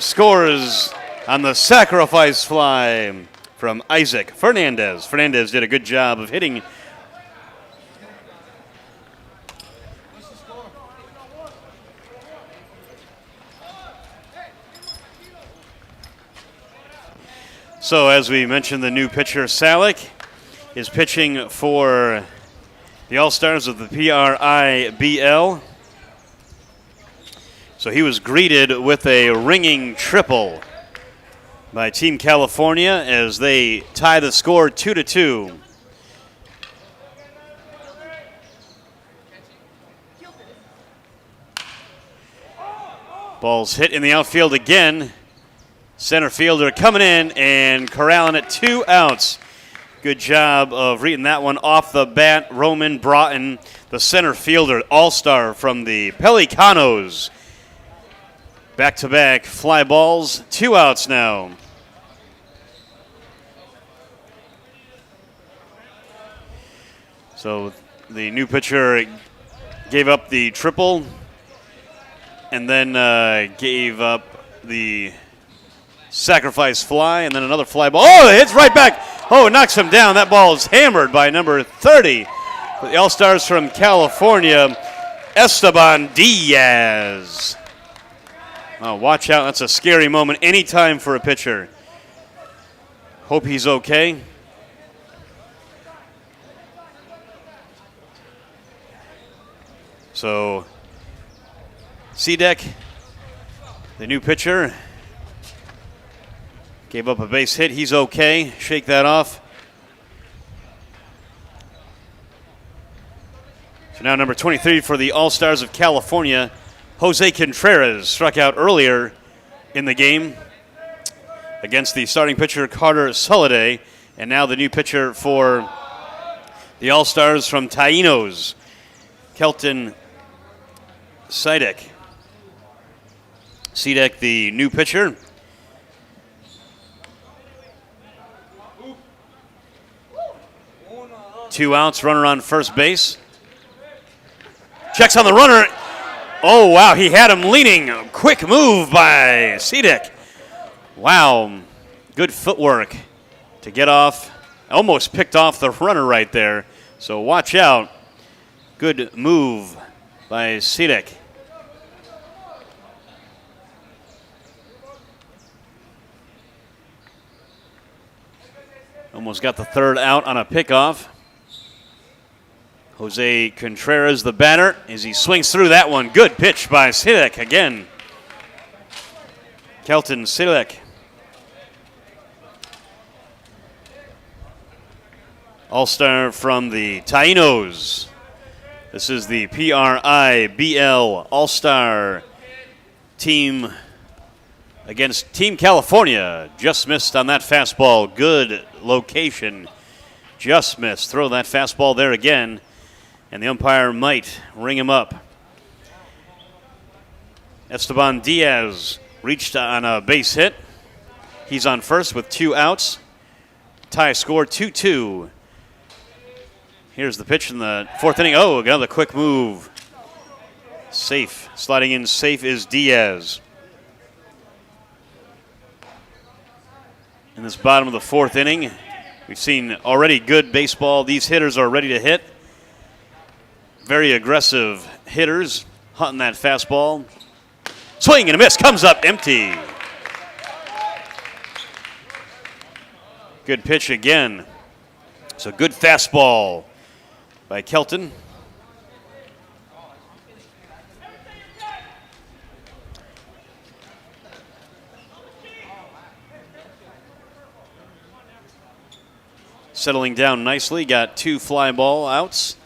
scores on the sacrifice fly from Isaac Fernandez. Fernandez did a good job of hitting. So as we mentioned, the new pitcher, Salick, is pitching for the All-Stars of the PRIBL. So he was greeted with a ringing triple by Team California as they tie the score 2-2. Ball's hit in the outfield again. Center fielder coming in and corralling it, 2 outs. Good job of reading that one off the bat. Roman Broughton, the center fielder, all-star from the Pelicanos. Back-to-back fly balls, 2 outs now. So the new pitcher gave up the triple and then gave up the sacrifice fly, and then another fly ball. Oh, it hits right back. Oh, it knocks him down. That ball is hammered by number 30 for the All-Stars from California, Esteban Diaz. Oh, watch out. That's a scary moment anytime for a pitcher. Hope he's okay. So, Cedek, the new pitcher, gave up a base hit. He's okay. Shake that off. So now number 23 for the All-Stars of California, Jose Contreras, struck out earlier in the game against the starting pitcher, Carter Soliday. And now the new pitcher for the All-Stars from Taínos, Kelton Cedek. Cedek, the new pitcher. Two outs, runner on first base. Checks on the runner. Oh, wow, he had him leaning. Quick move by Cedek. Wow, good footwork to get off. Almost picked off the runner right there. So watch out. Good move by Cedek. Almost got the third out on a pickoff. Jose Contreras, the batter, as he swings through that one. Good pitch by Cedek again. Kelton Cedek. All-star from the Taínos. This is the PRIBL All-Star team against Team California. Just missed on that fastball. Good location. Just missed. Throw that fastball there again, and the umpire might ring him up. Esteban Diaz reached on a base hit. He's on first with 2 outs. Tie score 2-2. Here's the pitch in the 4th inning. Oh, another quick move. Safe. Sliding in safe is Diaz. In this bottom of the 4th inning, we've seen already good baseball. These hitters are ready to hit. Very aggressive hitters hunting that fastball. Swing and a miss. Comes up empty. Good pitch again. So good fastball by Kelton. Settling down nicely. Got 2 fly ball outs.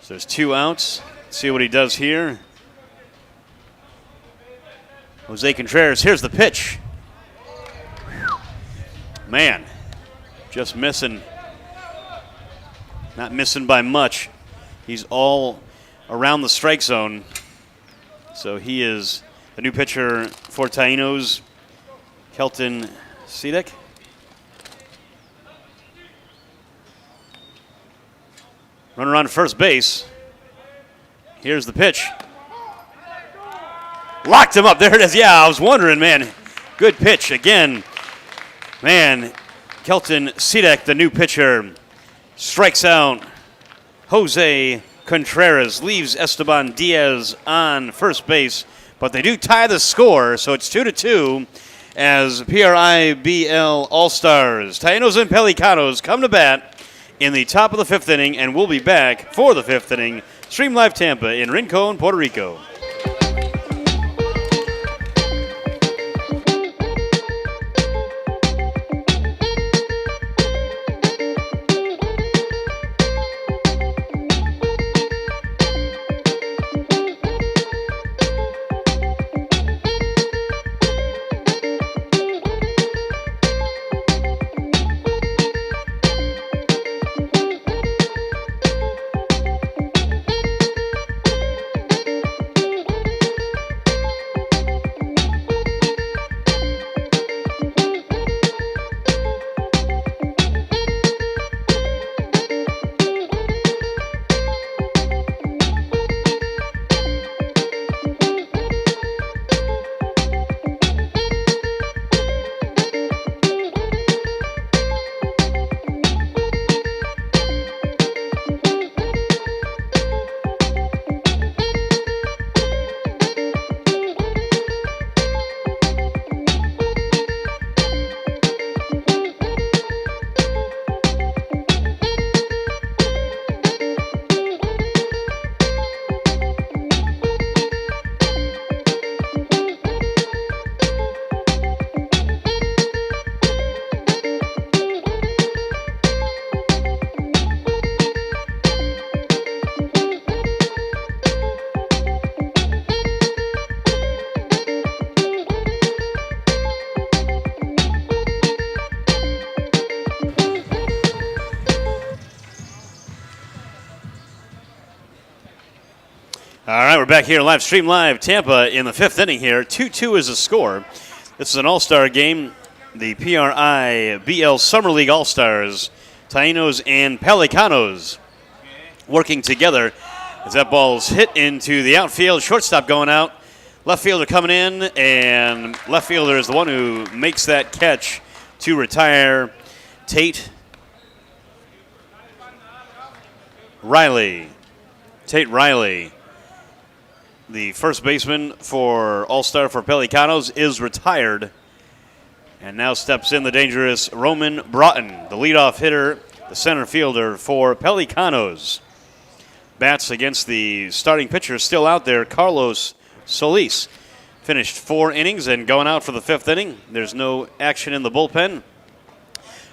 So there's 2 outs. See what he does here. Jose Contreras, here's the pitch. Man, just missing. Not missing by much. He's all around the strike zone. So he is the new pitcher for Taínos, Kelton Sidek. Runner on first base. Here's the pitch. Locked him up. There it is. Yeah, I was wondering, man. Good pitch again. Man, Kelton Sidek, the new pitcher, strikes out Jose Contreras, leaves Esteban Diaz on first base, but they do tie the score, so it's 2-2 as PRIBL All-Stars, Taínos and Pelicanos come to bat in the top of the 5th inning, and we'll be back for the 5th inning. Stream Live Tampa in Rinco, Puerto Rico. All right, we're back here live, Stream Live Tampa in the 5th inning here. 2-2 is the score. This is an all-star game. The PRIBL Summer League All-Stars, Taínos and Pelicanos working together as that ball's hit into the outfield. Shortstop going out. Left fielder coming in, and left fielder is the one who makes that catch to retire Tate Riley. Tate Riley, the first baseman for All-Star for Pelicanos, is retired. And now steps in the dangerous Roman Broughton, the leadoff hitter, the center fielder for Pelicanos. Bats against the starting pitcher still out there, Carlos Solis. Finished 4 innings and going out for the 5th inning. There's no action in the bullpen.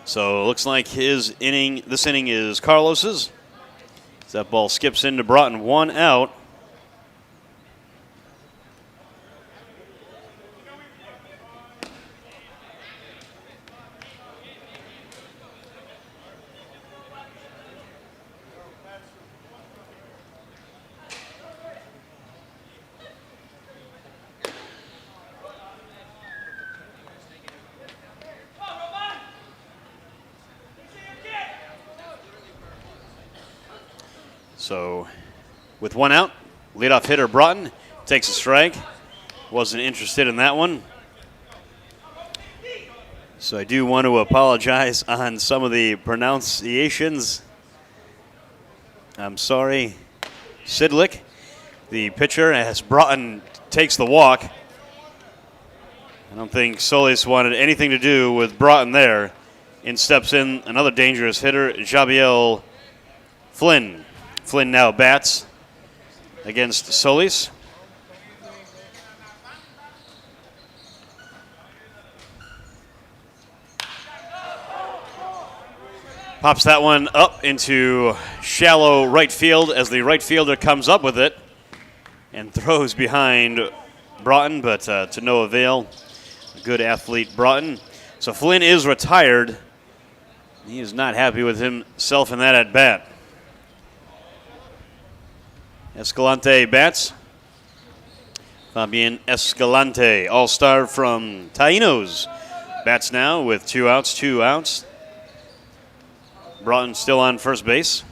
So it looks like this inning is Carlos's. That ball skips into Broughton, 1 out. So with 1 out, leadoff hitter Broughton takes a strike. Wasn't interested in that one. So I do want to apologize on some of the pronunciations. I'm sorry. Sidlick, the pitcher, as Broughton takes the walk. I don't think Solis wanted anything to do with Broughton there. In steps in another dangerous hitter, Jabiel Flynn. Flynn now bats against Solis. Pops that one up into shallow right field as the right fielder comes up with it and throws behind Broughton, but to no avail. A good athlete, Broughton. So Flynn is retired. He is not happy with himself in that at-bat. Escalante bats. Fabian Escalante, all-star from Taínos, bats now with 2 outs, 2 outs. Broughton still on first base.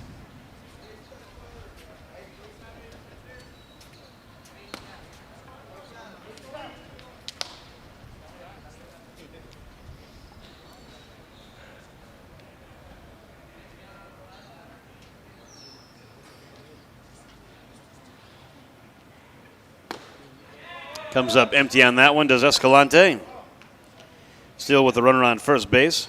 Comes up empty on that one, does Escalante. Still with the runner on first base.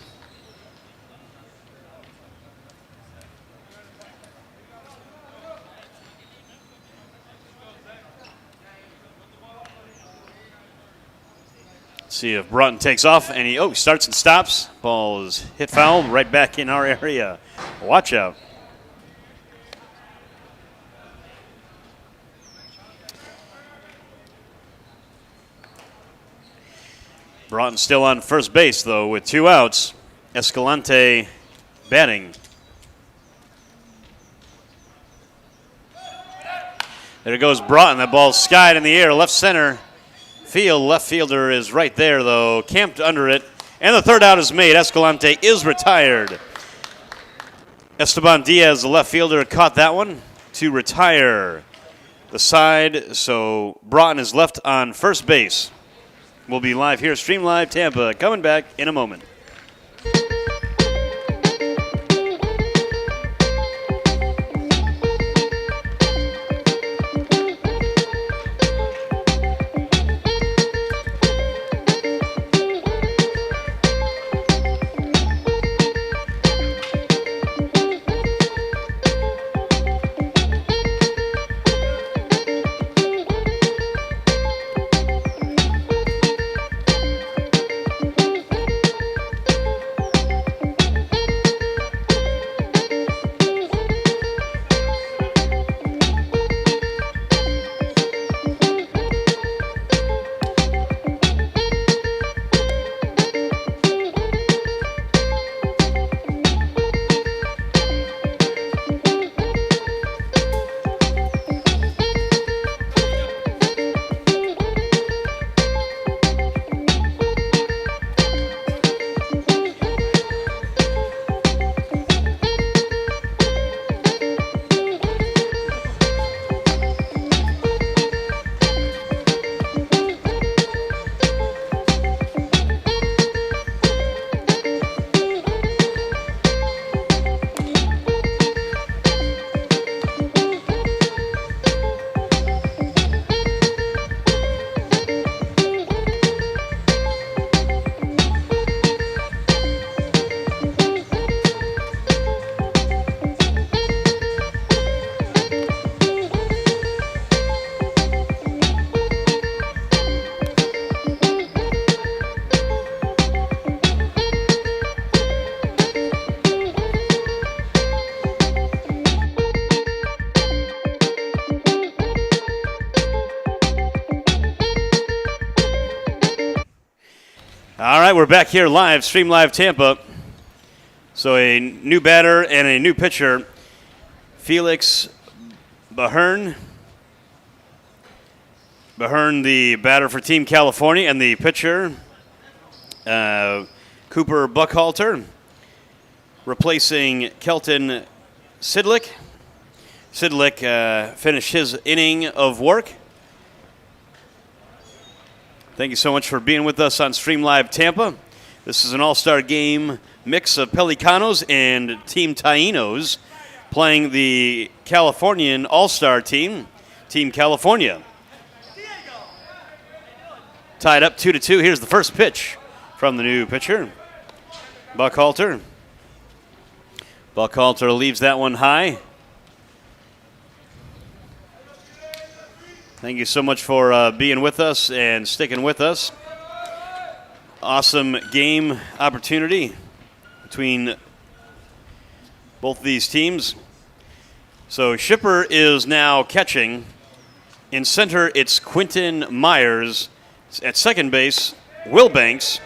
See if Broughton takes off, and he starts and stops. Ball is hit foul right back in our area. Watch out. Broughton still on first base, though, with 2 outs. Escalante batting. There goes Broughton. That ball skied in the air, left center field. Left fielder is right there, though, camped under it. And the third out is made. Escalante is retired. Esteban Diaz, the left fielder, caught that one to retire the side. So Broughton is left on first base. We'll be live here, Stream Live Tampa, coming back in a moment. All right, we're back here live, Stream Live Tampa. So a new batter and a new pitcher, Felix Bahern. Bahern, the batter for Team California, and the pitcher, Cooper Buckhalter, replacing Kelton Sidlick, Sidlick finished his inning of work. Thank you so much for being with us on Stream Live Tampa. This is an all-star game mix of Pelicanos and Team Taínos playing the Californian all-star team, Team California. Tied up 2-2. Here's the first pitch from the new pitcher, Buckhalter. Buckhalter leaves that one high. Thank you so much for being with us and sticking with us. Awesome game opportunity between both these teams. So Shipper is now catching. In center, it's Quentin Myers. At second base, Will Banks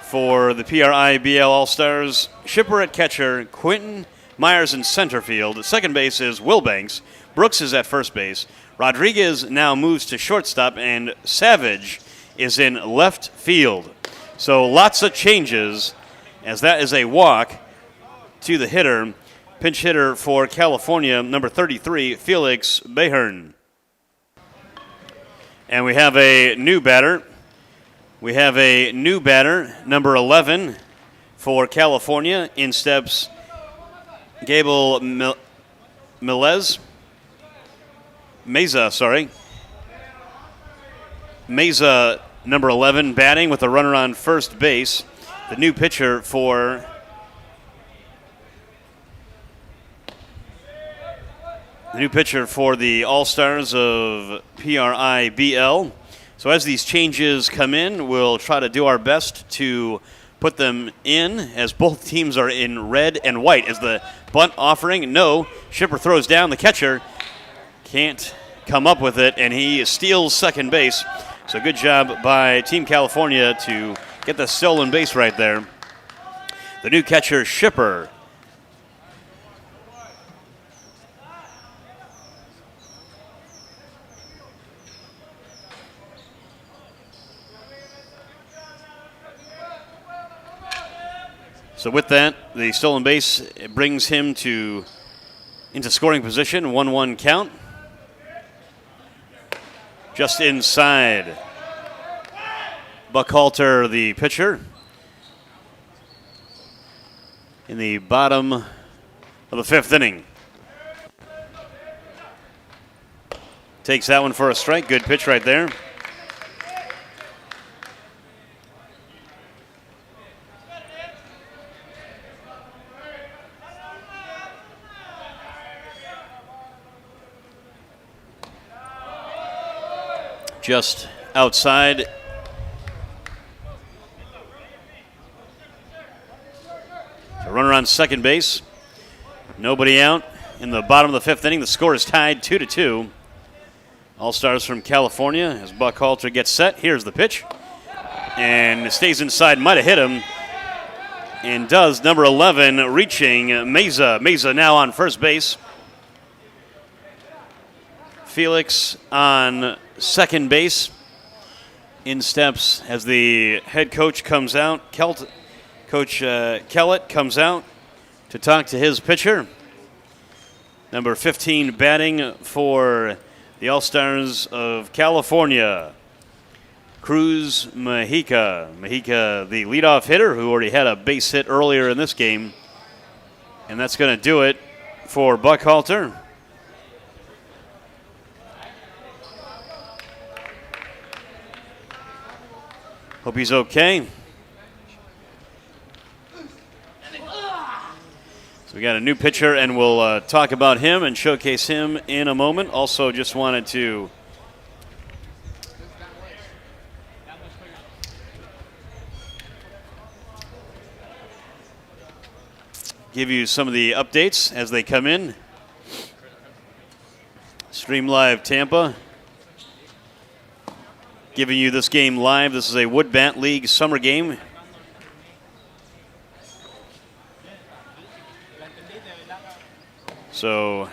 for the PRIBL All-Stars. Shipper at catcher, Quentin Myers in center field. At second base is Will Banks. Brooks is at first base. Rodriguez now moves to shortstop, and Savage is in left field. So lots of changes, as that is a walk to the hitter. Pinch hitter for California, number 33, Felix Behern. And we have a new batter. We have a new batter, number 11, for California. In steps Gable Meza, number 11, batting with a runner on first base. The new pitcher for the All-Stars of PRIBL. So as these changes come in, we'll try to do our best to put them in, as both teams are in red and white. Is the bunt offering? No. Shipper throws down. The catcher can't come up with it, and he steals second base. So good job by Team California to get the stolen base right there. The new catcher, Shipper. So with that, the stolen base brings him into scoring position, 1-1 count. Just inside. Buckhalter, the pitcher. In the bottom of the fifth inning. Takes that one for a strike. Good pitch right there. Just outside. A runner on second base. Nobody out in the bottom of the fifth inning. The score is tied 2-2. All-Stars from California as Buckhalter gets set. Here's the pitch. And it stays inside. Might have hit him. And does. Number 11 reaching Meza. Meza now on first base. Felix on second base. In steps as the head coach comes out. Coach Kellett comes out to talk to his pitcher. Number 15 batting for the All-Stars of California, Cruz Mexica. Mexica, the leadoff hitter, who already had a base hit earlier in this game. And that's going to do it for Buckhalter. Hope he's okay. So we got a new pitcher, and we'll talk about him and showcase him in a moment. Also, just wanted to give you some of the updates as they come in. Stream Live Tampa, giving you this game live. This is a Wood Bat League summer game. So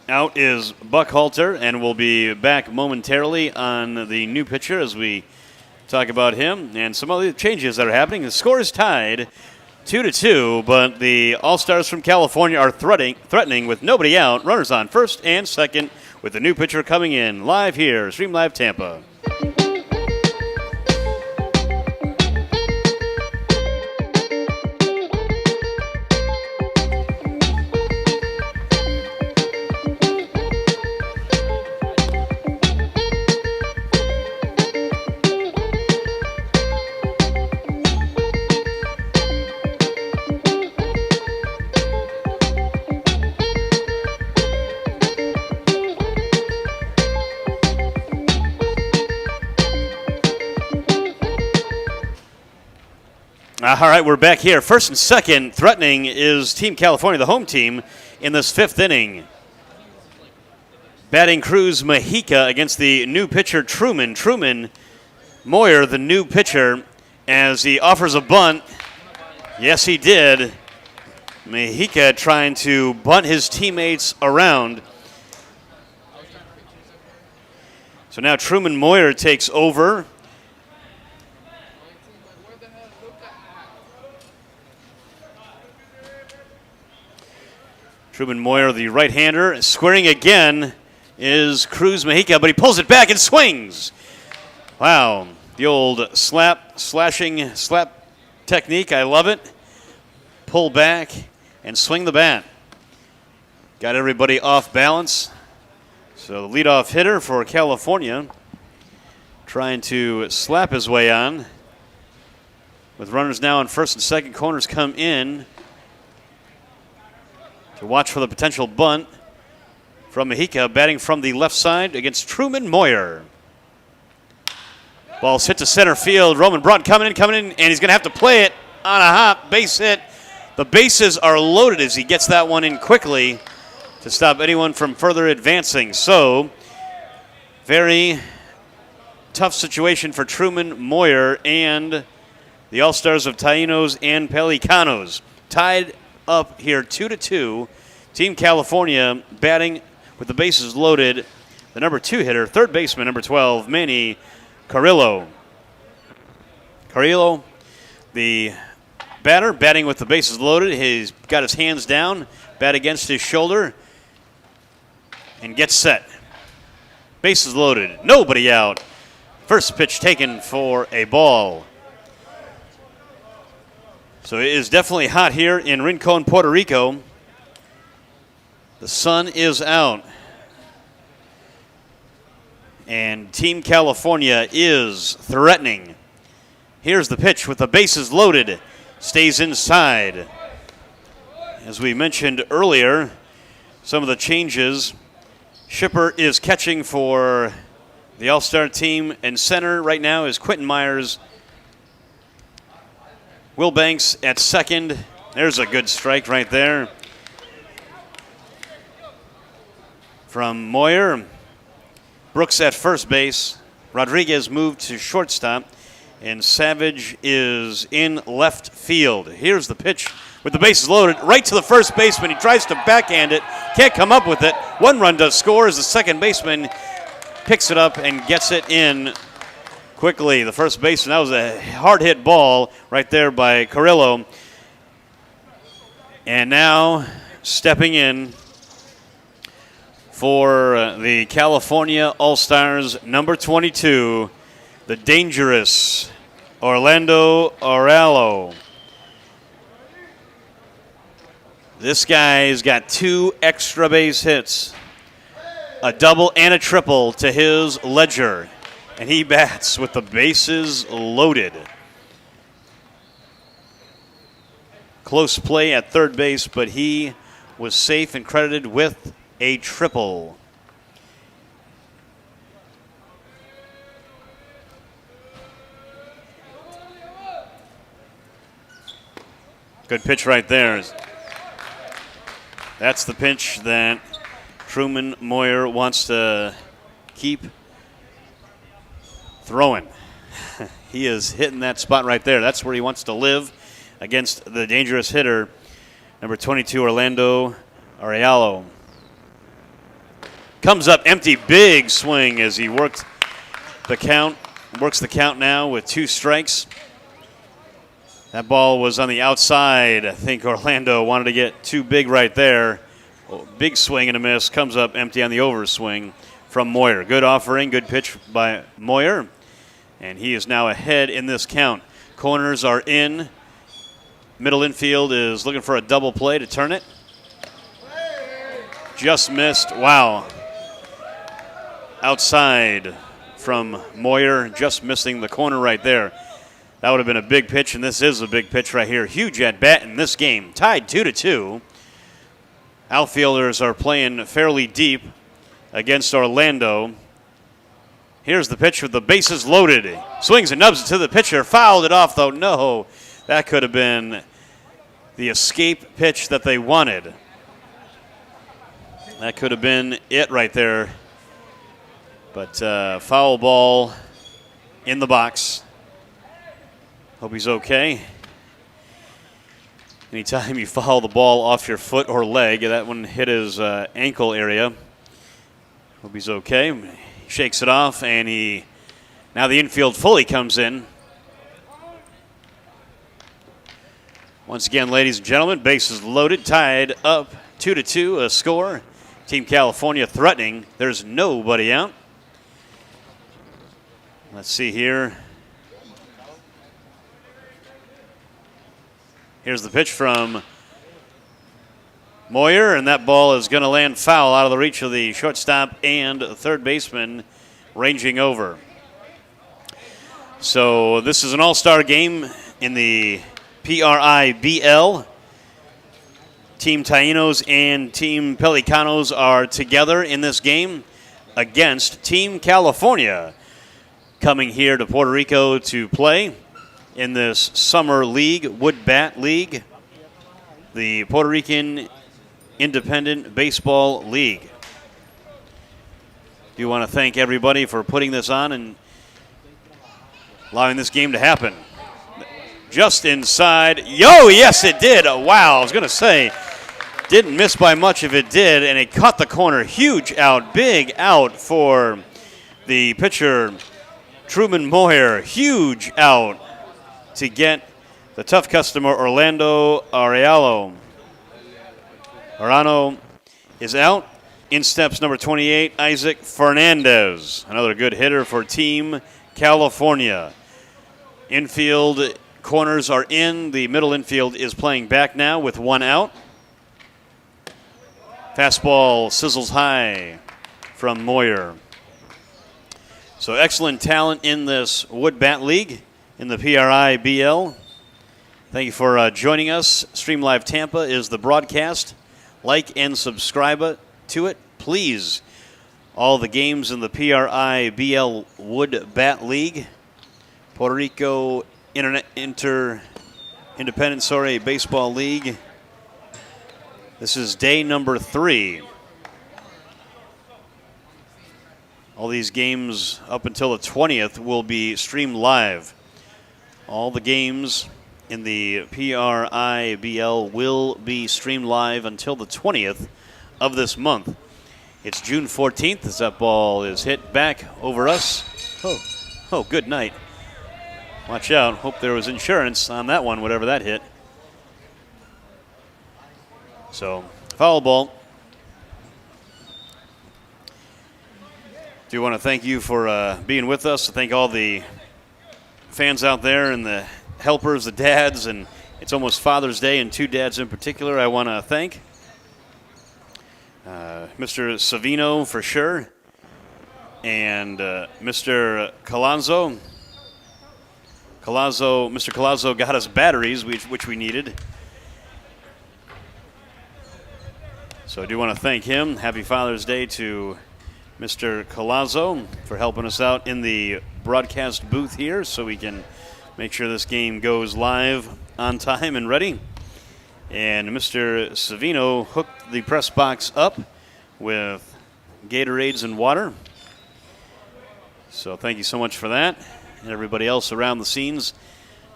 out is Buckhalter, and we'll be back momentarily on the new pitcher as we talk about him and some other changes that are happening. The score is tied 2-2, but the All-Stars from California are threatening with nobody out. Runners on first and second with the new pitcher coming in live here, Stream Live Tampa. All right, we're back here. First and second, threatening is Team California, the home team, in this fifth inning. Batting Cruz Mexica against the new pitcher Truman. Truman Moyer, the new pitcher, as he offers a bunt. Yes, he did. Mexica trying to bunt his teammates around. So now Truman Moyer takes over. Truman Moyer, the right-hander, squaring again is Cruz Mexica, but he pulls it back and swings. Wow, the old slap technique, I love it. Pull back and swing the bat. Got everybody off balance. So the leadoff hitter for California trying to slap his way on. With runners now on first and second, corners come in to watch for the potential bunt from Mexica, batting from the left side against Truman Moyer. Ball's hit to center field. Roman Braun coming in, and he's going to have to play it on a hop. Base hit. The bases are loaded as he gets that one in quickly to stop anyone from further advancing. So, very tough situation for Truman Moyer and the All-Stars of Taínos and Pelicanos. Tied up here 2-2. Team California batting with the bases loaded. The number 2 hitter, third baseman, number 12, Manny Carrillo. Carrillo, the batter, batting with the bases loaded. He's got his hands down, bat against his shoulder, and gets set. Bases loaded, nobody out. First pitch taken for a ball. So it is definitely hot here in Rinco, Puerto Rico. The sun is out. And Team California is threatening. Here's the pitch with the bases loaded. Stays inside. As we mentioned earlier, some of the changes. Shipper is catching for the All-Star team, and center right now is Quentin Myers. Will Banks at second. There's a good strike right there from Moyer. Brooks at first base. Rodriguez moved to shortstop. And Savage is in left field. Here's the pitch with the bases loaded. Right to the first baseman. He tries to backhand it. Can't come up with it. One run does score as the second baseman picks it up and gets it in quickly. The first baseman, that was a hard hit ball right there by Carrillo. And now stepping in for the California All-Stars, number 22, the dangerous Orlando Arellano. This guy's got 2 extra base hits, a double and a triple to his ledger. And he bats with the bases loaded. Close play at third base, but he was safe and credited with a triple. Good pitch right there. That's the pitch that Truman Moyer wants to keep throwing. He is hitting that spot right there. That's where he wants to live against the dangerous hitter, number 22, Orlando Arellano. Comes up empty, big swing as he works the count now with 2 strikes. That ball was on the outside. I think Orlando wanted to get too big right there. Oh, big swing and a miss. Comes up empty on the overswing from Moyer. Good offering, good pitch by Moyer. And he is now ahead in this count. Corners are in. Middle infield is looking for a double play to turn it. Just missed. Wow. Outside from Moyer, just missing the corner right there. That would have been a big pitch, and this is a big pitch right here. Huge at bat in this game. Tied 2-2. Outfielders are playing fairly deep against Orlando. Here's the pitch with the bases loaded. Swings and nubs it to the pitcher. Fouled it off, though. No, that could have been the escape pitch that they wanted. That could have been it right there. But foul ball in the box. Hope he's okay. Anytime you foul the ball off your foot or leg, that one hit his ankle area. Hope he's okay. He shakes it off, and now the infield fully comes in. Once again, ladies and gentlemen, bases loaded, tied up 2-2, a score. Team California threatening. There's nobody out. Let's see here. Here's the pitch from Moyer, and that ball is going to land foul out of the reach of the shortstop and third baseman ranging over. So this is an all-star game in the PRIBL. Team Taínos and Team Pelicanos are together in this game against Team California, coming here to Puerto Rico to play in this summer league, Wood Bat League, the Puerto Rican Independent Baseball League. Do want to thank everybody for putting this on and allowing this game to happen. Just inside. Yo, yes, it did. Wow, I was going to say, didn't miss by much if it did, and it caught the corner. Huge out, big out for the pitcher, Truman Moyer. Huge out to get the tough customer, Orlando Arellano. Arano is out. In steps number 28, Isaac Fernandez. Another good hitter for Team California. Infield corners are in. The middle infield is playing back now with one out. Fastball sizzles high from Moyer. So excellent talent in this Wood Bat League in the PRIBL. Thank you for joining us. Stream Live Tampa is the broadcast. Like and subscribe to it, please. All the games in the PRIBL Wood Bat League. Puerto Rico Independent Baseball League. This is day number 3. All these games up until the 20th will be streamed live. All the games in the PRIBL will be streamed live until the 20th of this month. It's June 14th as that ball is hit back over us. Oh, good night. Watch out. Hope there was insurance on that one, whatever that hit. So, foul ball. Do want to thank you for being with us. Thank all the fans out there and the helpers, the dads, and it's almost Father's Day, and 2 dads in particular I want to thank. Mr. Savino for sure, and Mr. Colanzo. Mr. Colanzo got us batteries, which we needed. So I do want to thank him. Happy Father's Day to Mr. Colanzo for helping us out in the broadcast booth here so we can make sure this game goes live on time and ready. And Mr. Savino hooked the press box up with Gatorades and water. So thank you so much for that. And everybody else around the scenes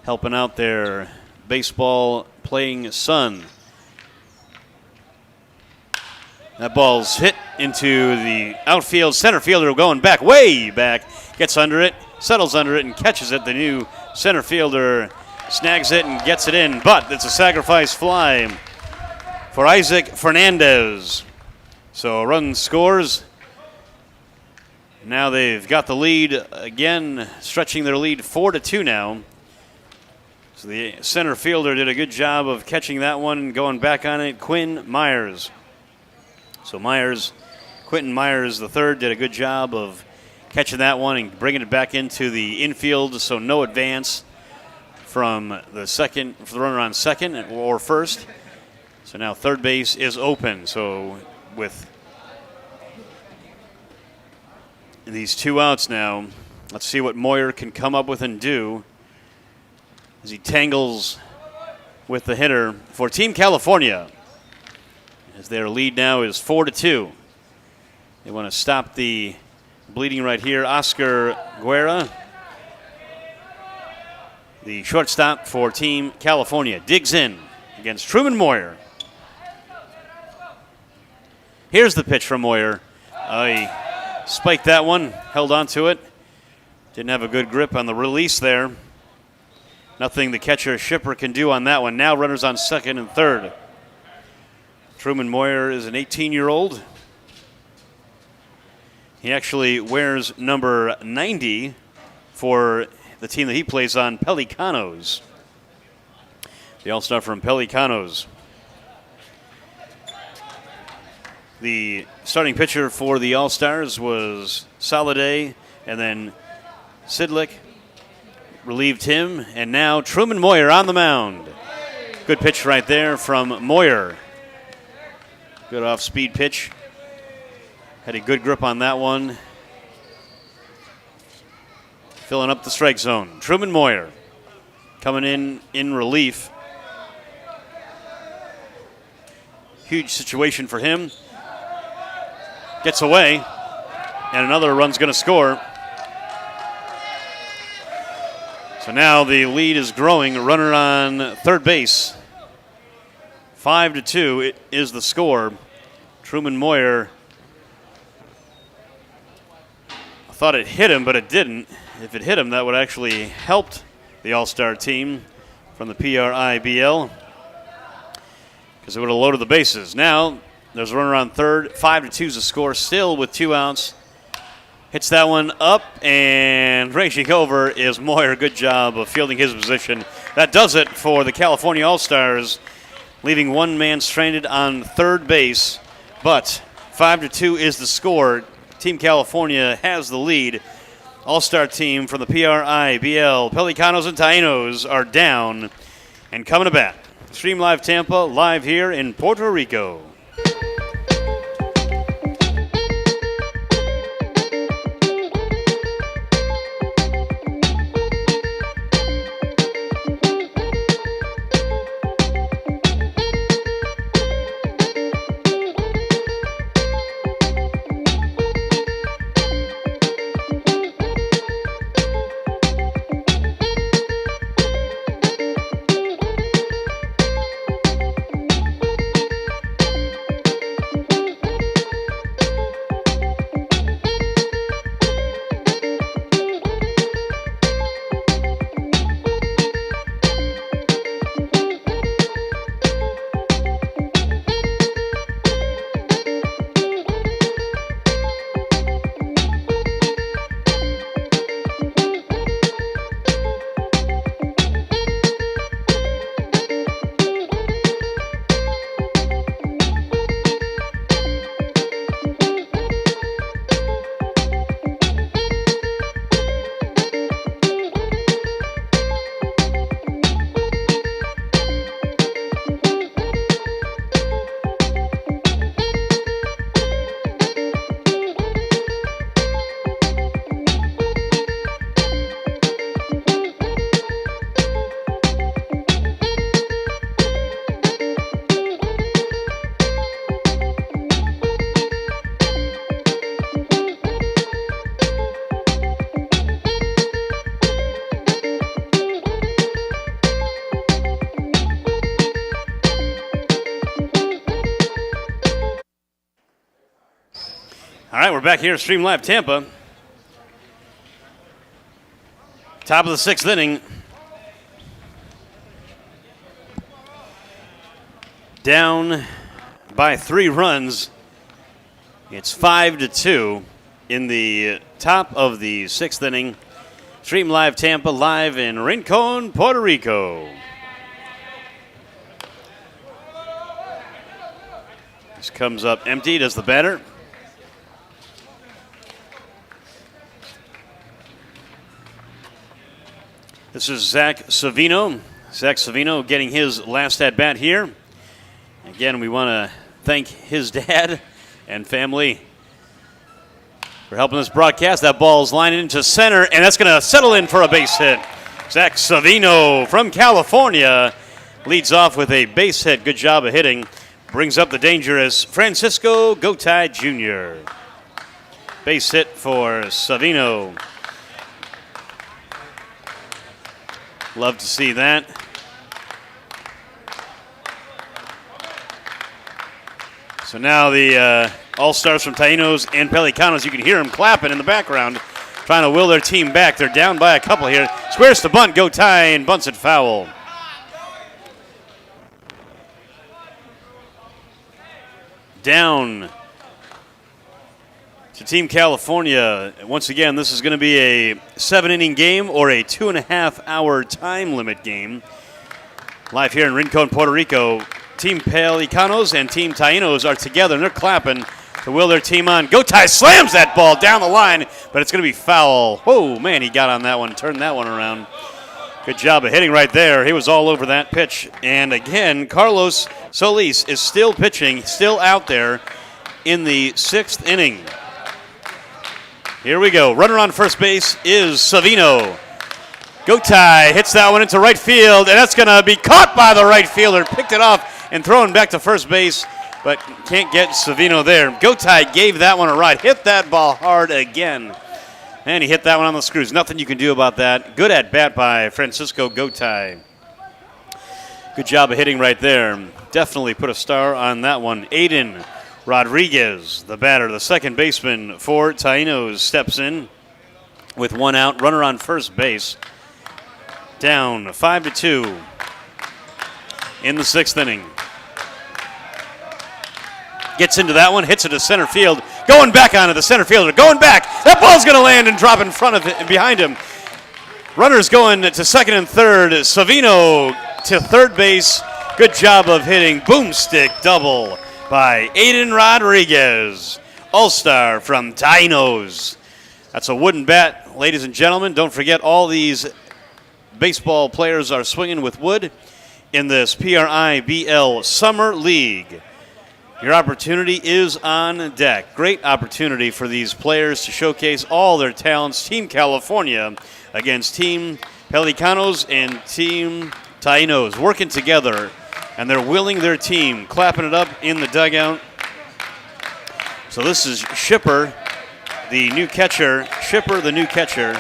helping out their baseball playing son. That ball's hit into the outfield. Center fielder going back, way back. Gets under it, settles under it, and catches it. The new center fielder, snags it and gets it in, but it's a sacrifice fly for Isaac Fernandez. So a run scores. Now they've got the lead again, stretching their lead 4-2 now. So the center fielder did a good job of catching that one and going back on it, Quinn Myers. So Quentin Myers III did a good job of catching that one and bringing it back into the infield, so no advance from the runner on second or first. So now third base is open. So with these 2 outs now, let's see what Moyer can come up with and do as he tangles with the hitter for Team California. As their lead now is 4-2. They want to stop the bleeding right here. Oscar Guerra, the shortstop for Team California, digs in against Truman Moyer. Here's the pitch from Moyer. He spiked that one, held on to it. Didn't have a good grip on the release there. Nothing the catcher Shipper can do on that one. Now runners on second and third. Truman Moyer is an 18-year-old. He actually wears number 90 for the team that he plays on, Pelicanos. The all-star from Pelicanos. The starting pitcher for the All-Stars was Soliday, and then Sidlick relieved him, and now Truman Moyer on the mound. Good pitch right there from Moyer. Good off-speed pitch. Had a good grip on that one. Filling up the strike zone. Truman Moyer coming in relief. Huge situation for him. Gets away, and another run's going to score. So now the lead is growing. A runner on third base. 5-2 it is the score. Truman Moyer, I thought it hit him, but it didn't. If it hit him, that would actually helped the All-Star team from the PRIBL because it would have loaded the bases. Now there's a runner on third. 5-2 is the score still with 2 outs. Hits that one up, and racing over is Moyer. Good job of fielding his position. That does it for the California All-Stars, leaving one man stranded on third base. But 5-2 is the score. Team California has the lead. All-Star team from the PRIBL, Pelicanos and Taínos are down and coming to bat. Stream Live Tampa, live here in Puerto Rico. All right, we're back here at Stream Live Tampa. Top of the 6th inning. down by 3 runs. It's 5-2 in the top of the 6th inning. Stream Live Tampa, live in Rincon, Puerto Rico. This comes up empty, does the batter. This is Zach Savino. Zach Savino getting his last at-bat here. Again, we want to thank his dad and family for helping us broadcast. That ball's lining into center, and that's going to settle in for a base hit. Zach Savino from California leads off with a base hit. Good job of hitting. Brings up the dangerous Francisco Gotay Jr. Base hit for Savino. Love to see that. So now the All-Stars from Taínos and Pelicanos, you can hear them clapping in the background, trying to will their team back. They're down by a couple here. Squares to bunt, Gotay, and bunts it foul. Down to Team California. Once again, this is going to be a 7-inning game or a 2.5-hour time limit game. Live here in Rincon, Puerto Rico. Team Pelicanos and Team Taínos are together, and they're clapping to will their team on. Gotay slams that ball down the line, but it's going to be foul. Oh, man, he got on that one, turned that one around. Good job of hitting right there. He was all over that pitch. And again, Carlos Solis is still pitching, still out there in the 6th inning. Here we go. Runner on first base is Savino. Gotay hits that one into right field, and that's going to be caught by the right fielder. Picked it off and thrown back to first base, but can't get Savino there. Gotay gave that one a ride. Hit that ball hard again. And he hit that one on the screws. Nothing you can do about that. Good at bat by Francisco Gotay. Good job of hitting right there. Definitely put a star on that one. Aiden Rodriguez, the batter, the second baseman for Taínos, steps in with 1 out. Runner on first base. Down 5-2 in the 6th inning. Gets into that one, hits it to center field. Going back onto the center fielder, going back. That ball's going to land and drop in front of it, behind him. Runners going to second and third. Savino to third base. Good job of hitting. Boomstick double by Aiden Rodriguez, All-Star from Taínos. That's a wooden bat, ladies and gentlemen. Don't forget, all these baseball players are swinging with wood in this PRIBL Summer League. Your opportunity is on deck. Great opportunity for these players to showcase all their talents. Team California against Team Pelicanos and Team Taínos working together, and they're willing their team, clapping it up in the dugout. So this is Shipper, the new catcher. Shipper, the new catcher.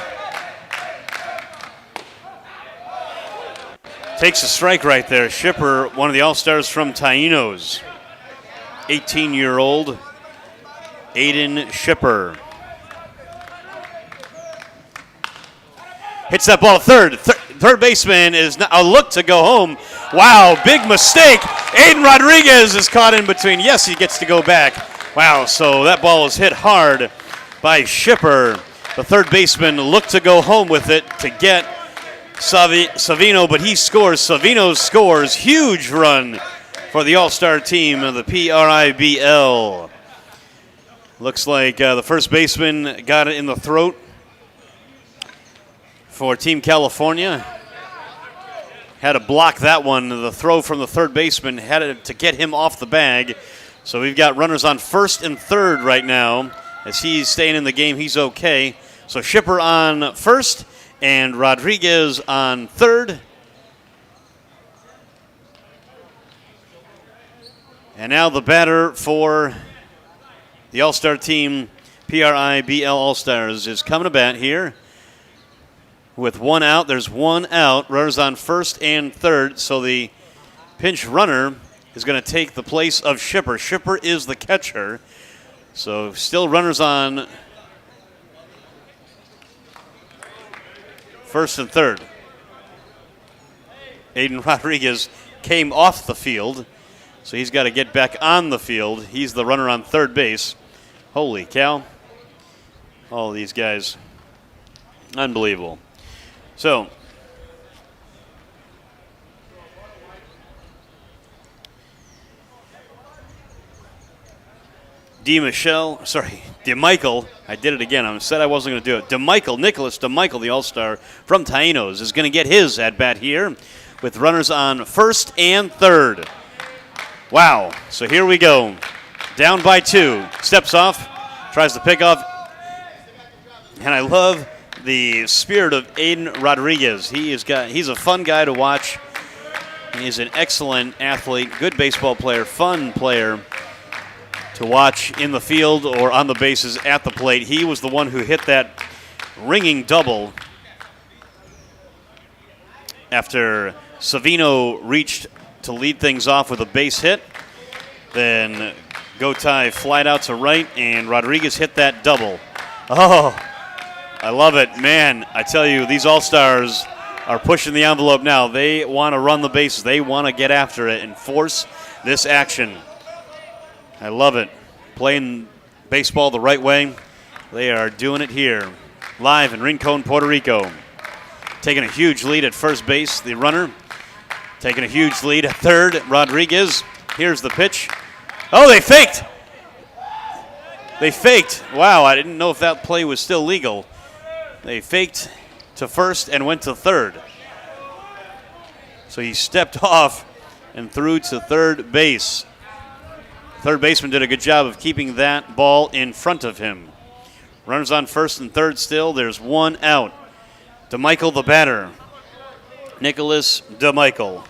Takes a strike right there. Shipper, one of the All-Stars from Taínos. 18-year-old Aiden Shipper. Hits that ball to third. Third baseman is a look to go home. Wow, big mistake. Aiden Rodriguez is caught in between. Yes, he gets to go back. Wow, so that ball was hit hard by Shipper. The third baseman looked to go home with it to get Savino, but he scores. Savino scores. Huge run for the All-Star team of the PRIBL. Looks like the first baseman got it in the throat for Team California. Had to block that one. The throw from the third baseman had to get him off the bag. So we've got runners on first and third right now. As he's staying in the game, he's okay. So Shipper on first and Rodriguez on third. And now the batter for the All-Star team, PRIBL All-Stars, is coming to bat here. With 1 out, there's 1 out. Runners on first and third, so the pinch runner is going to take the place of Shipper. Shipper is the catcher. So still runners on first and third. Aiden Rodriguez came off the field. So he's got to get back on the field. He's the runner on third base. Holy cow. All of these guys. Unbelievable. So, DeMichael, I did it again. I said I wasn't going to do it. Nicholas DeMichael, the All-Star from Taínos, is going to get his at-bat here with runners on first and third. Wow. So here we go. Down by 2. Steps off, tries to pick off. And I love the spirit of Aiden Rodriguez. He's a fun guy to watch. He's an excellent athlete, good baseball player, fun player to watch in the field or on the bases at the plate. He was the one who hit that ringing double after Savino reached to lead things off with a base hit. Then Gotay flied out to right, and Rodriguez hit that double. Oh, I love it. Man, I tell you, these All-Stars are pushing the envelope now. They want to run the bases. They want to get after it and force this action. I love it. Playing baseball the right way. They are doing it here. Live in Rinco, Puerto Rico. Taking a huge lead at first base, the runner. Taking a huge lead at third, Rodriguez. Here's the pitch. Oh, they faked. They faked. Wow, I didn't know if that play was still legal. They faked to first and went to third. So he stepped off and threw to third base. Third baseman did a good job of keeping that ball in front of him. Runners on first and third still. There's one out. DeMichael the batter. Nicholas DeMichael.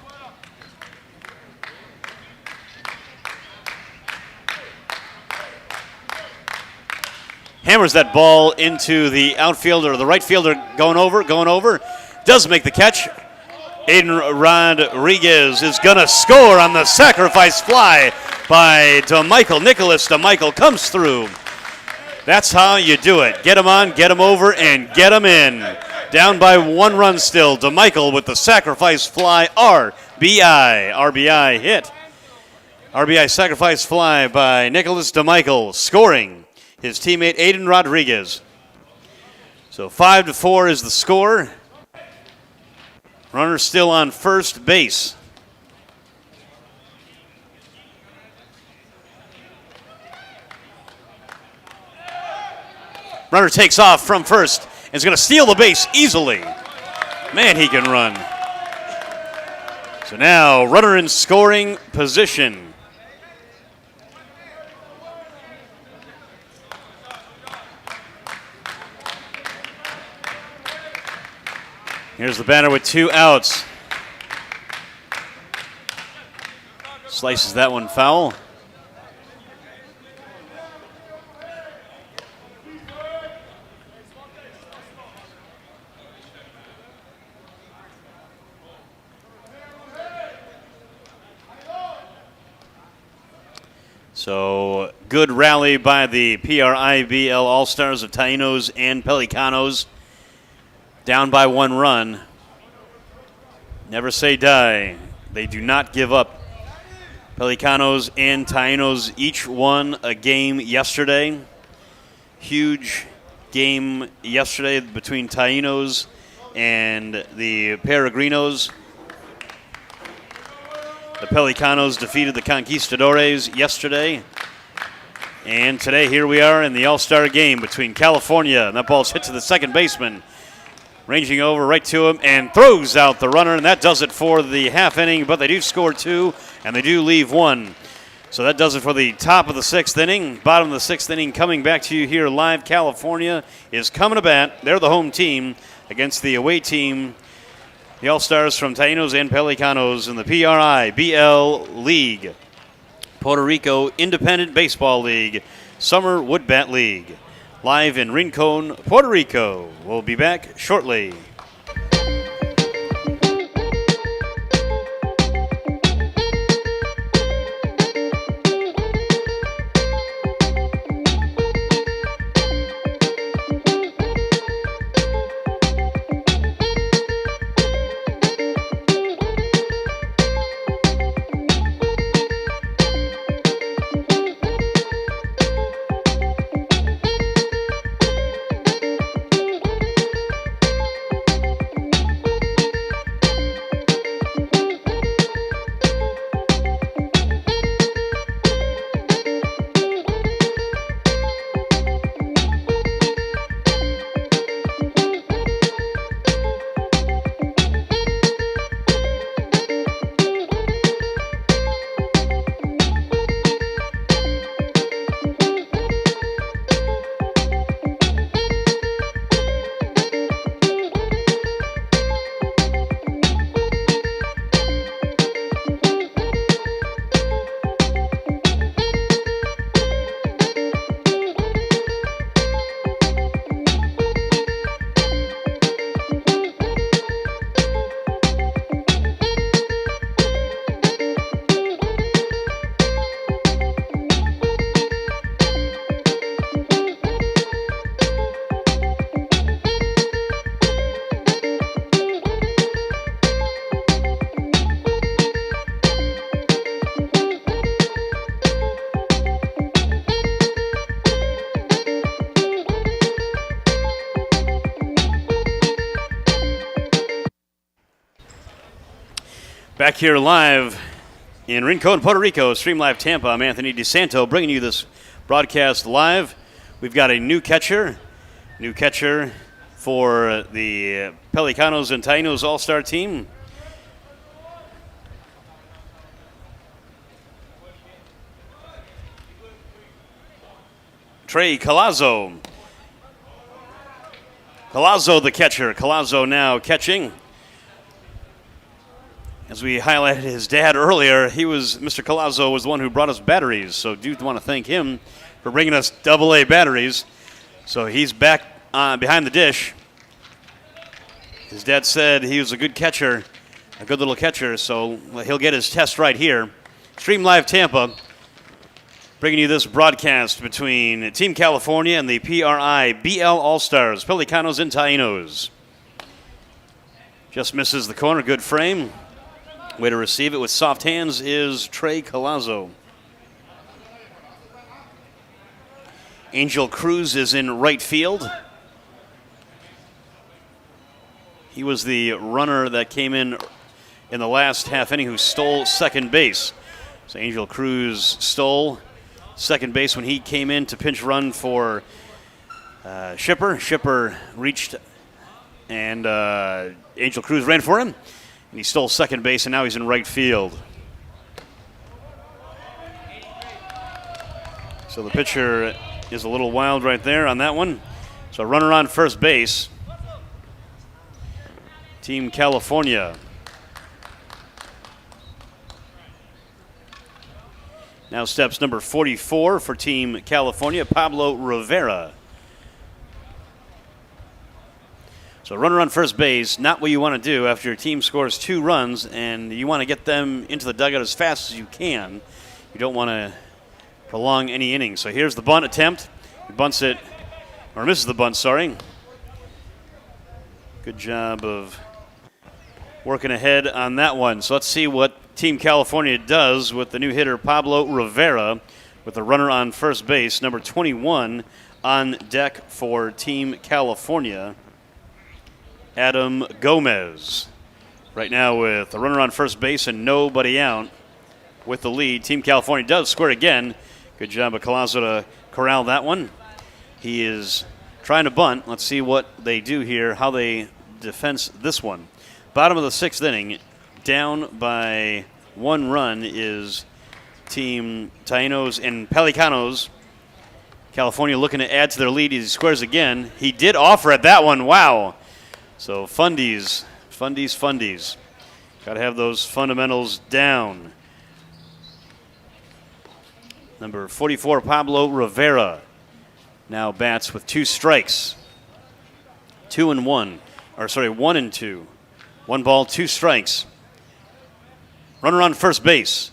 Hammers that ball into the outfielder, the right fielder going over. Does make the catch. Aiden Rodriguez is going to score on the sacrifice fly by DeMichael. Nicholas DeMichael comes through. That's how you do it. Get him on, get him over, and get him in. Down by 1 run still. DeMichael with the sacrifice fly. RBI hit. RBI sacrifice fly by Nicholas DeMichael, scoring his teammate Aiden Rodriguez. So 5-4 is the score. Runner still on first base. Runner takes off from first and is going to steal the base easily. Man, he can run. So now, runner in scoring position. Here's the batter with 2 outs. Slices that one foul. So, good rally by the PRIBL All-Stars of Taínos and Pelicanos. Down by 1 run. Never say die. They do not give up. Pelicanos and Taínos each won a game yesterday. Huge game yesterday between Taínos and the Peregrinos. The Pelicanos defeated the Conquistadores yesterday. And today, here we are in the All-Star game between California. And that ball's hit to the second baseman. Ranging over right to him and throws out the runner, and that does it for the half inning, but they do score 2, and they do leave 1. So that does it for the top of the 6th inning. Bottom of the 6th inning coming back to you here live. California is coming to bat. They're the home team against the away team, the All-Stars from Taínos and Pelicanos in the PRIBL League, Puerto Rico Independent Baseball League, Summer Wood Bat League. Live in Rincon, Puerto Rico. We'll be back shortly. Back here live in Rinco, Puerto Rico, Stream Live Tampa. I'm Anthony DeSanto bringing you this broadcast live. We've got a new catcher for the Pelicanos and Taínos All-Star team. Trey Collazo. Collazo the catcher. Collazo now catching. As we highlighted his dad earlier, Mr. Collazo was the one who brought us batteries. So do want to thank him for bringing us AA batteries. So he's back behind the dish. His dad said he was a good catcher, a good little catcher. So he'll get his test right here. Stream Live Tampa, bringing you this broadcast between Team California and the PRIBL All-Stars, Pelicanos and Taínos. Just misses the corner, good frame. Way to receive it with soft hands is Trey Collazo. Angel Cruz is in right field. He was the runner that came in the last half inning who stole second base. So Angel Cruz stole second base when he came in to pinch run for Shipper. Shipper reached and Angel Cruz ran for him. And he stole second base, and now he's in right field. So the pitcher is a little wild right there on that one. So runner on first base. Team California. Now steps number 44 for Team California, Pablo Rivera. So runner on first base, not what you want to do after your team scores 2 runs, and you want to get them into the dugout as fast as you can. You don't want to prolong any innings. So here's the bunt attempt. He bunts it, or misses the bunt, sorry. Good job of working ahead on that one. So let's see what Team California does with the new hitter, Pablo Rivera, with the runner on first base, number 21 on deck for Team California, Adam Gomez. Right now with a runner on first base and nobody out with the lead. Team California does score again. Good job of Collazo to corral that one. He is trying to bunt. Let's see what they do here, how they defense this one. Bottom of the 6th inning, down by 1 run is Team Taínos and Pelicanos. California looking to add to their lead. He squares again. He did offer at that one. Wow. So fundies. Got to have those fundamentals down. Number 44, Pablo Rivera, now bats with 2 strikes. 1 and 2. 1 ball, 2 strikes. Runner on first base.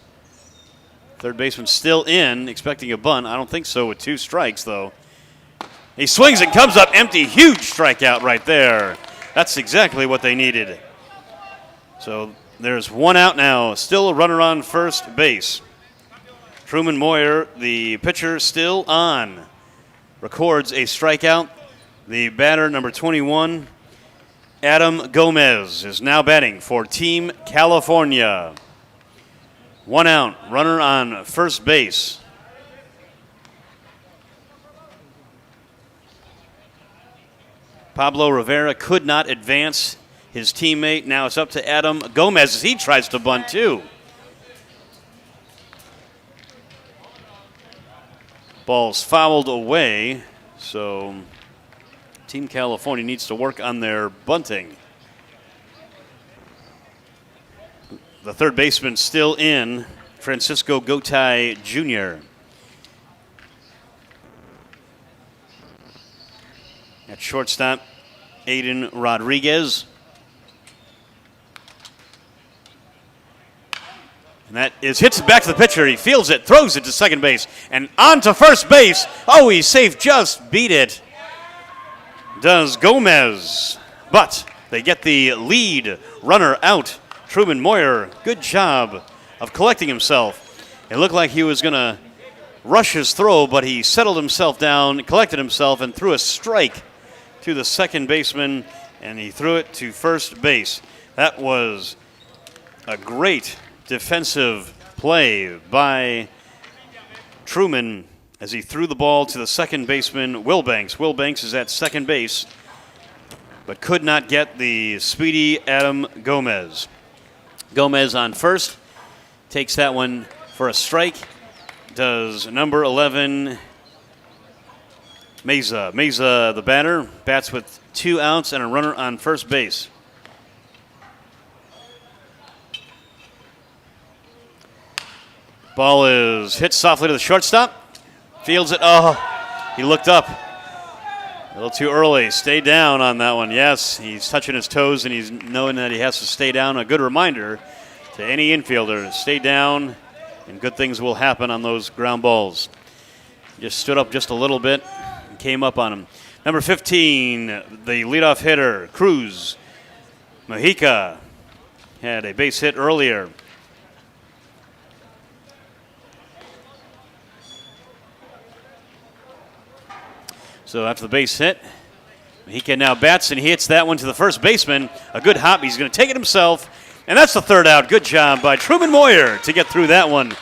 Third baseman still in, expecting a bunt. I don't think so with 2 strikes, though. He swings and comes up empty. Huge strikeout right there. That's exactly what they needed. So there's 1 out now. Still a runner on first base. Truman Moyer, the pitcher, still on. Records a strikeout. The batter, number 21, Adam Gomez, is now batting for Team California. 1 out. Runner on first base. Pablo Rivera could not advance his teammate. Now it's up to Adam Gomez as he tries to bunt too. Ball's fouled away, so Team California needs to work on their bunting. The third baseman still in, Francisco Gotay Jr. At shortstop, Aiden Rodriguez. And that is hits it back to the pitcher. He fields it, throws it to second base, and on to first base. Oh, he's safe, just beat it. Does Gomez. But they get the lead runner out. Truman Moyer, good job of collecting himself. It looked like he was going to rush his throw, but he settled himself down, collected himself, and threw a strike to the second baseman, and he threw it to first base. That was A great defensive play by Truman as he threw the ball to the second baseman, Wilbanks. Wilbanks is at second base, but could not get the speedy Adam Gomez. Gomez on first, takes that one for a strike. Does number 11, Meza. Meza, the batter, bats with 2 outs and a runner on first base. Ball is hit softly to the shortstop. Fields it. Oh, he looked up. A little too early. Stay down on that one. Yes, he's touching his toes and he's knowing that he has to stay down. A good reminder to any infielder. Stay down and good things will happen on those ground balls. Just stood up just a little bit and came up on him. Number 15, the leadoff hitter, Cruz. Mojica had a base hit earlier. So after the base hit, he can now bats, and he hits that one to the first baseman. A good hop. He's going to take it himself, and that's the third out. Good job by Truman Moyer to get through that one.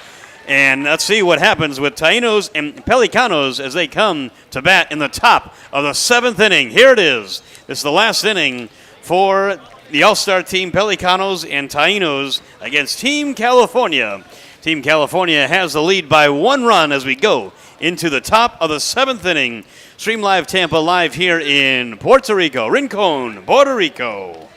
And let's see what happens with Taínos and Pelicanos as they come to bat in the top of the 7th inning. Here it is. This is the last inning for the All-Star team, Pelicanos and Taínos, against Team California. Team California has the lead by 1 run as we go into the top of the 7th inning. Stream Live Tampa live here in Puerto Rico, Rincon, Puerto Rico.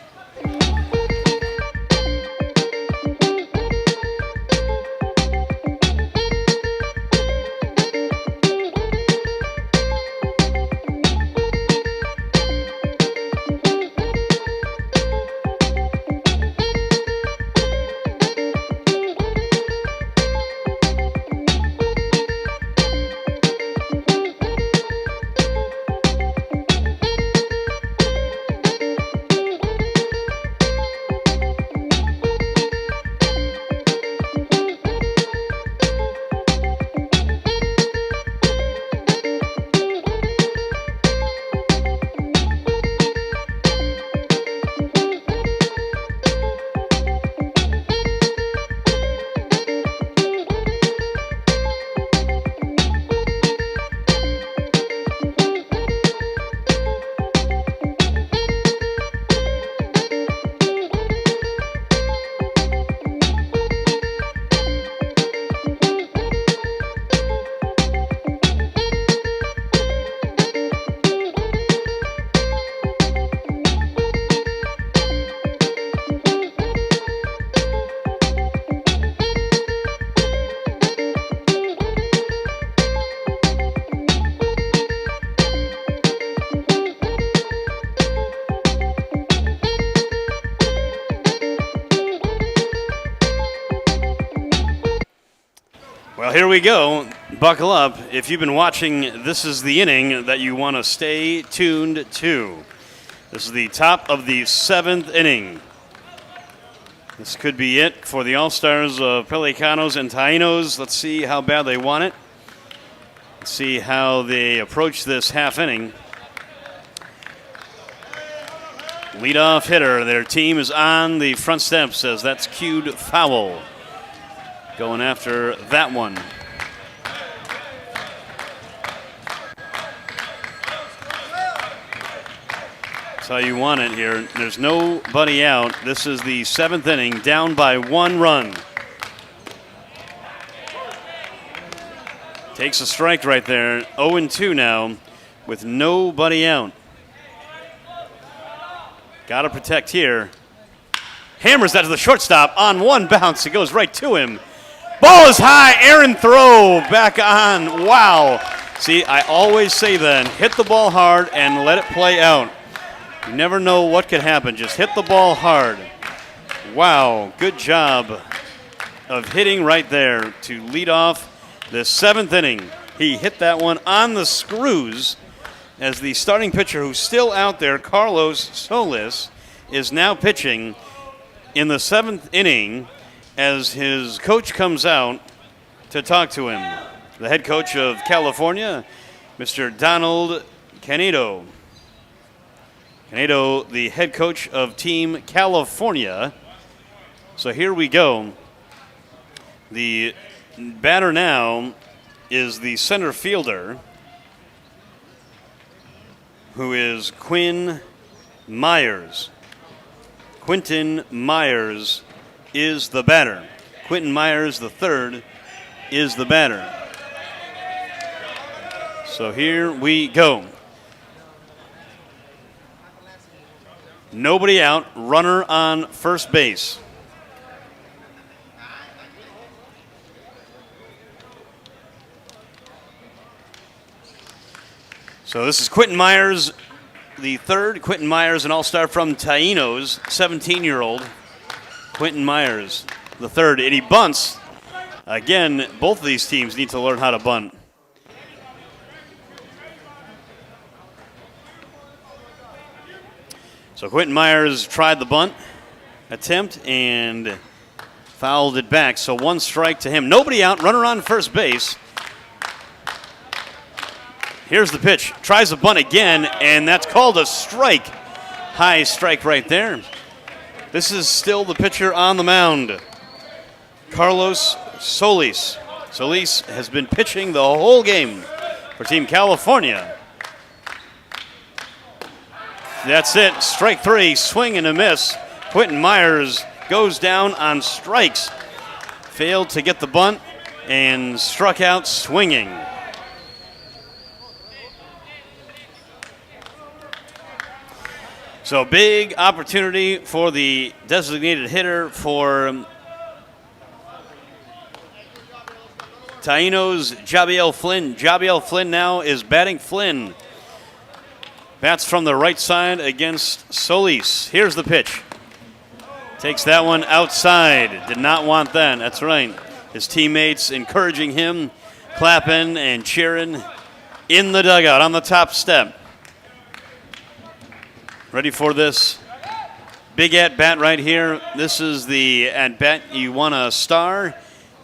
Well, here we go. Buckle up. If you've been watching, this is the inning that you want to stay tuned to. This is the top of the 7th inning. This could be it for the All-Stars of Pelicanos and Taínos. Let's see how bad they want it. Let's see how they approach this half inning. Leadoff hitter. Their team is on the front steps as that's cued foul. Going after that one. That's how you want it here. There's nobody out. This is the 7th inning, down by 1 run. Takes a strike right there. 0-2 now with nobody out. Got to protect here. Hammers that to the shortstop on one bounce. It goes right to him. Ball is high. Aaron throw back on. Wow. See, I always say then, hit the ball hard and let it play out. You never know what could happen. Just hit the ball hard. Wow. Good job of hitting right there to lead off the 7th inning. He hit that one on the screws as the starting pitcher who's still out there, Carlos Solis, is now pitching in the 7th inning as his coach comes out to talk to him. The head coach of California, Mr. Donald Canedo. Canedo, the head coach of Team California. So here we go. The batter now is the center fielder, who is Quinn Myers. Quentin Myers is the batter. Quentin Myers, the third, is the batter. So here we go. Nobody out, runner on first base. So this is Quentin Myers, the third. Quentin Myers, an all-star from Taínos, 17-year-old. Quentin Myers, the third, and he bunts. Again, both of these teams need to learn how to bunt. So Quentin Myers tried the bunt attempt and fouled it back. So 1 strike to him. Nobody out, runner on first base. Here's the pitch. Tries the bunt again, and that's called a strike. High strike right there. This is still the pitcher on the mound, Carlos Solis. Solis has been pitching the whole game for Team California. That's it. Strike 3, swing and a miss. Quentin Myers goes down on strikes. Failed to get the bunt and struck out swinging. So big opportunity for the designated hitter for Taínos, Jabiel Flynn. Jabiel Flynn now is batting. Flynn bats from the right side against Solis. Here's the pitch. Takes that one outside. Did not want that. That's right. His teammates encouraging him, clapping and cheering in the dugout on the top step. Ready for this big at-bat right here. This is the at-bat you want a star,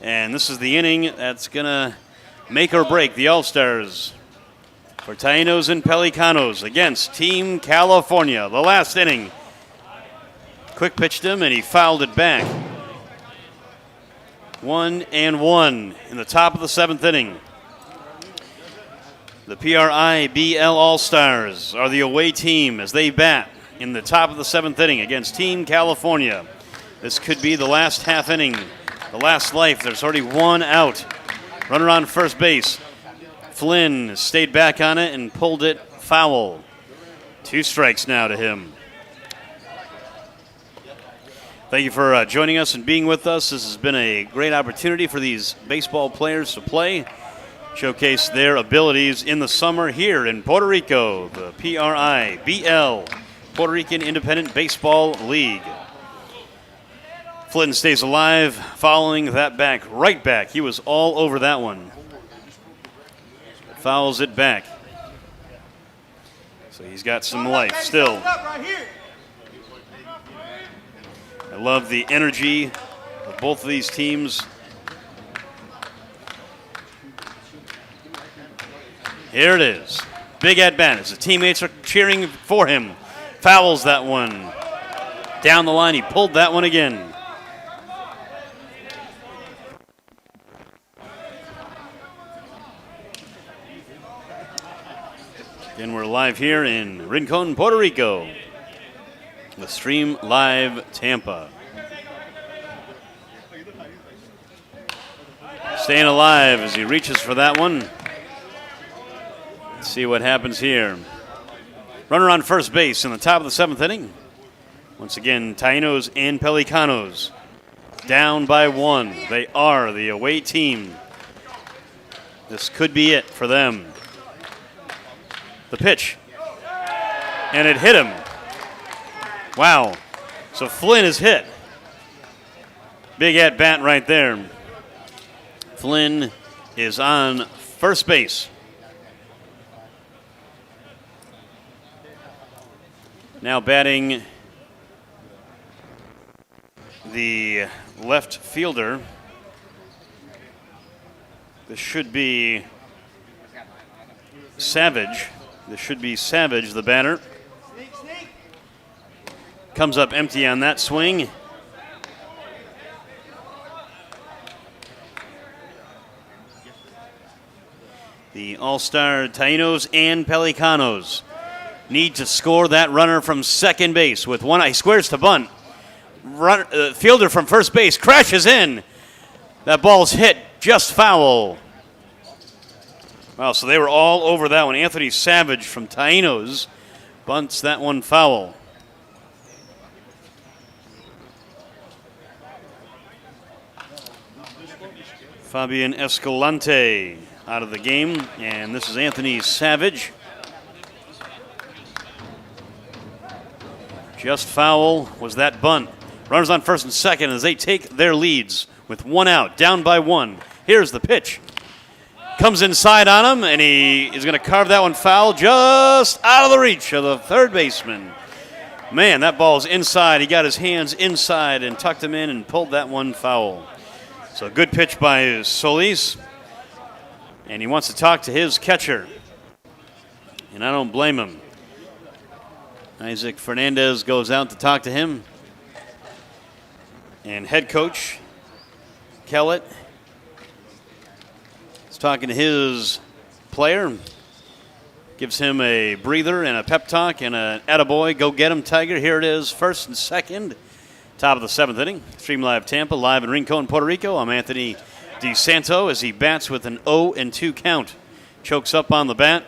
and this is the inning that's going to make or break the All-Stars for Taínos and Pelicanos against Team California. The last inning. Quick pitched him, and he fouled it back. 1-1 in the top of the 7th inning. The PRIBL All-Stars are the away team as they bat in the top of the 7th inning against Team California. This could be the last half inning, the last life. There's already 1 out. Runner on first base. Flynn stayed back on it and pulled it foul. 2 strikes now to him. Thank you for joining us and being with us. This has been a great opportunity for these baseball players to play, showcase their abilities in the summer here in Puerto Rico, the PRIBL, Puerto Rican Independent Baseball League. Flynn stays alive, following that back, right back. He was all over that one. Fouls it back. So he's got some life still. I love the energy of both of these teams. Here it is. Big at-bat as the teammates are cheering for him. Fouls that one. Down the line, he pulled that one again. Again, we're live here in Rincon, Puerto Rico, with Stream Live Tampa. Staying alive as he reaches for that one. Let's see what happens here. Runner on first base in the top of the 7th inning. Once again, Taínos and Pelicanos down by 1. They are the away team. This could be it for them. The pitch. And it hit him. Wow. So Flynn is hit. Big at-bat right there. Flynn is on first base. Now batting the left fielder. This should be Savage. This should be Savage, the batter. Comes up empty on that swing. The All-Star Taínos and Pelicanos need to score that runner from second base with one. He squares to bunt. Fielder from first base crashes in. That ball's hit just foul. Wow, so they were all over that one. Anthony Savage from Taínos bunts that one foul. Fabian Escalante out of the game, and this is Anthony Savage. Just foul was that bunt. Runners on first and second as they take their leads with one out, down by one. Here's the pitch. Comes inside on him, and he is going to carve that one foul just out of the reach of the third baseman. Man, that ball's inside. He got his hands inside and tucked him in and pulled that one foul. So good pitch by Solis, and he wants to talk to his catcher, and I don't blame him. Isaac Fernandez goes out to talk to him, and head coach Kellett is talking to his player, gives him a breather and a pep talk and an attaboy, go get him, Tiger. Here it is, first and second. Top of the seventh inning. Stream Live Tampa, live in Rinco in Puerto Rico. I'm Anthony DeSanto as he bats with an 0-2 count. Chokes up on the bat.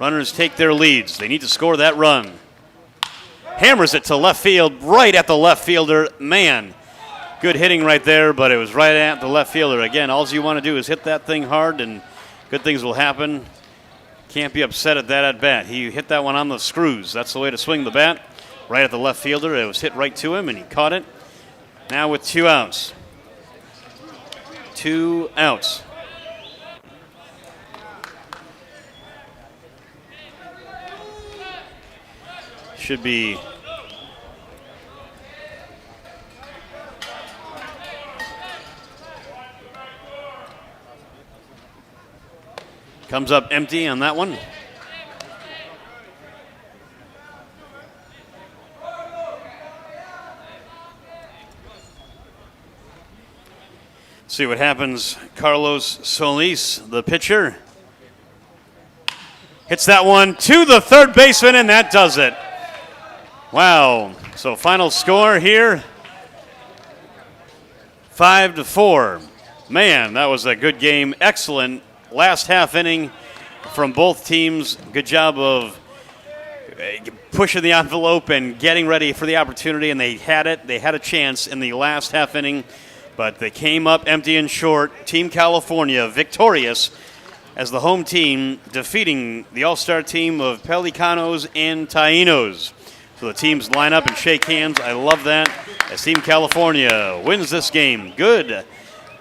Runners take their leads. They need to score that run. Hammers it to left field, right at the left fielder. Man, good hitting right there, but it was right at the left fielder. Again, all you want to do is hit that thing hard, and good things will happen. Can't be upset at that at bat. He hit that one on the screws. That's the way to swing the bat. Right at the left fielder. It was hit right to him, and he caught it. Now with 2 outs. 2 outs. Should be comes up empty on that one. See what happens. Carlos Solis, the pitcher, hits that one to the third baseman, and that does it. Wow. So final score here, 5-4. Man, that was a good game. Excellent last half inning from both teams. Good job of pushing the envelope and getting ready for the opportunity, and they had it. They had a chance in the last half inning. But they came up empty and short. Team California victorious as the home team, defeating the all-star team of Pelicanos and Taínos. So the teams line up and shake hands. I love that. As Team California wins this game. Good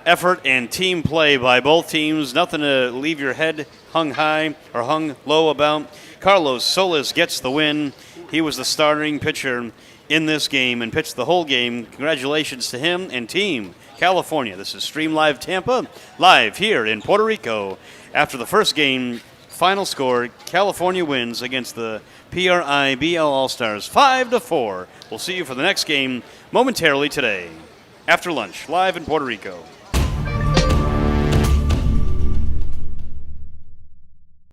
effort and team play by both teams. Nothing to leave your head hung high or hung low about. Carlos Solis gets the win. He was the starting pitcher in this game and pitched the whole game. Congratulations to him and Team California. This is Stream Live Tampa, live here in Puerto Rico. After the first game, final score, California wins against the PRIBL All-Stars 5-4. We'll see you for the next game momentarily today, after lunch, live in Puerto Rico.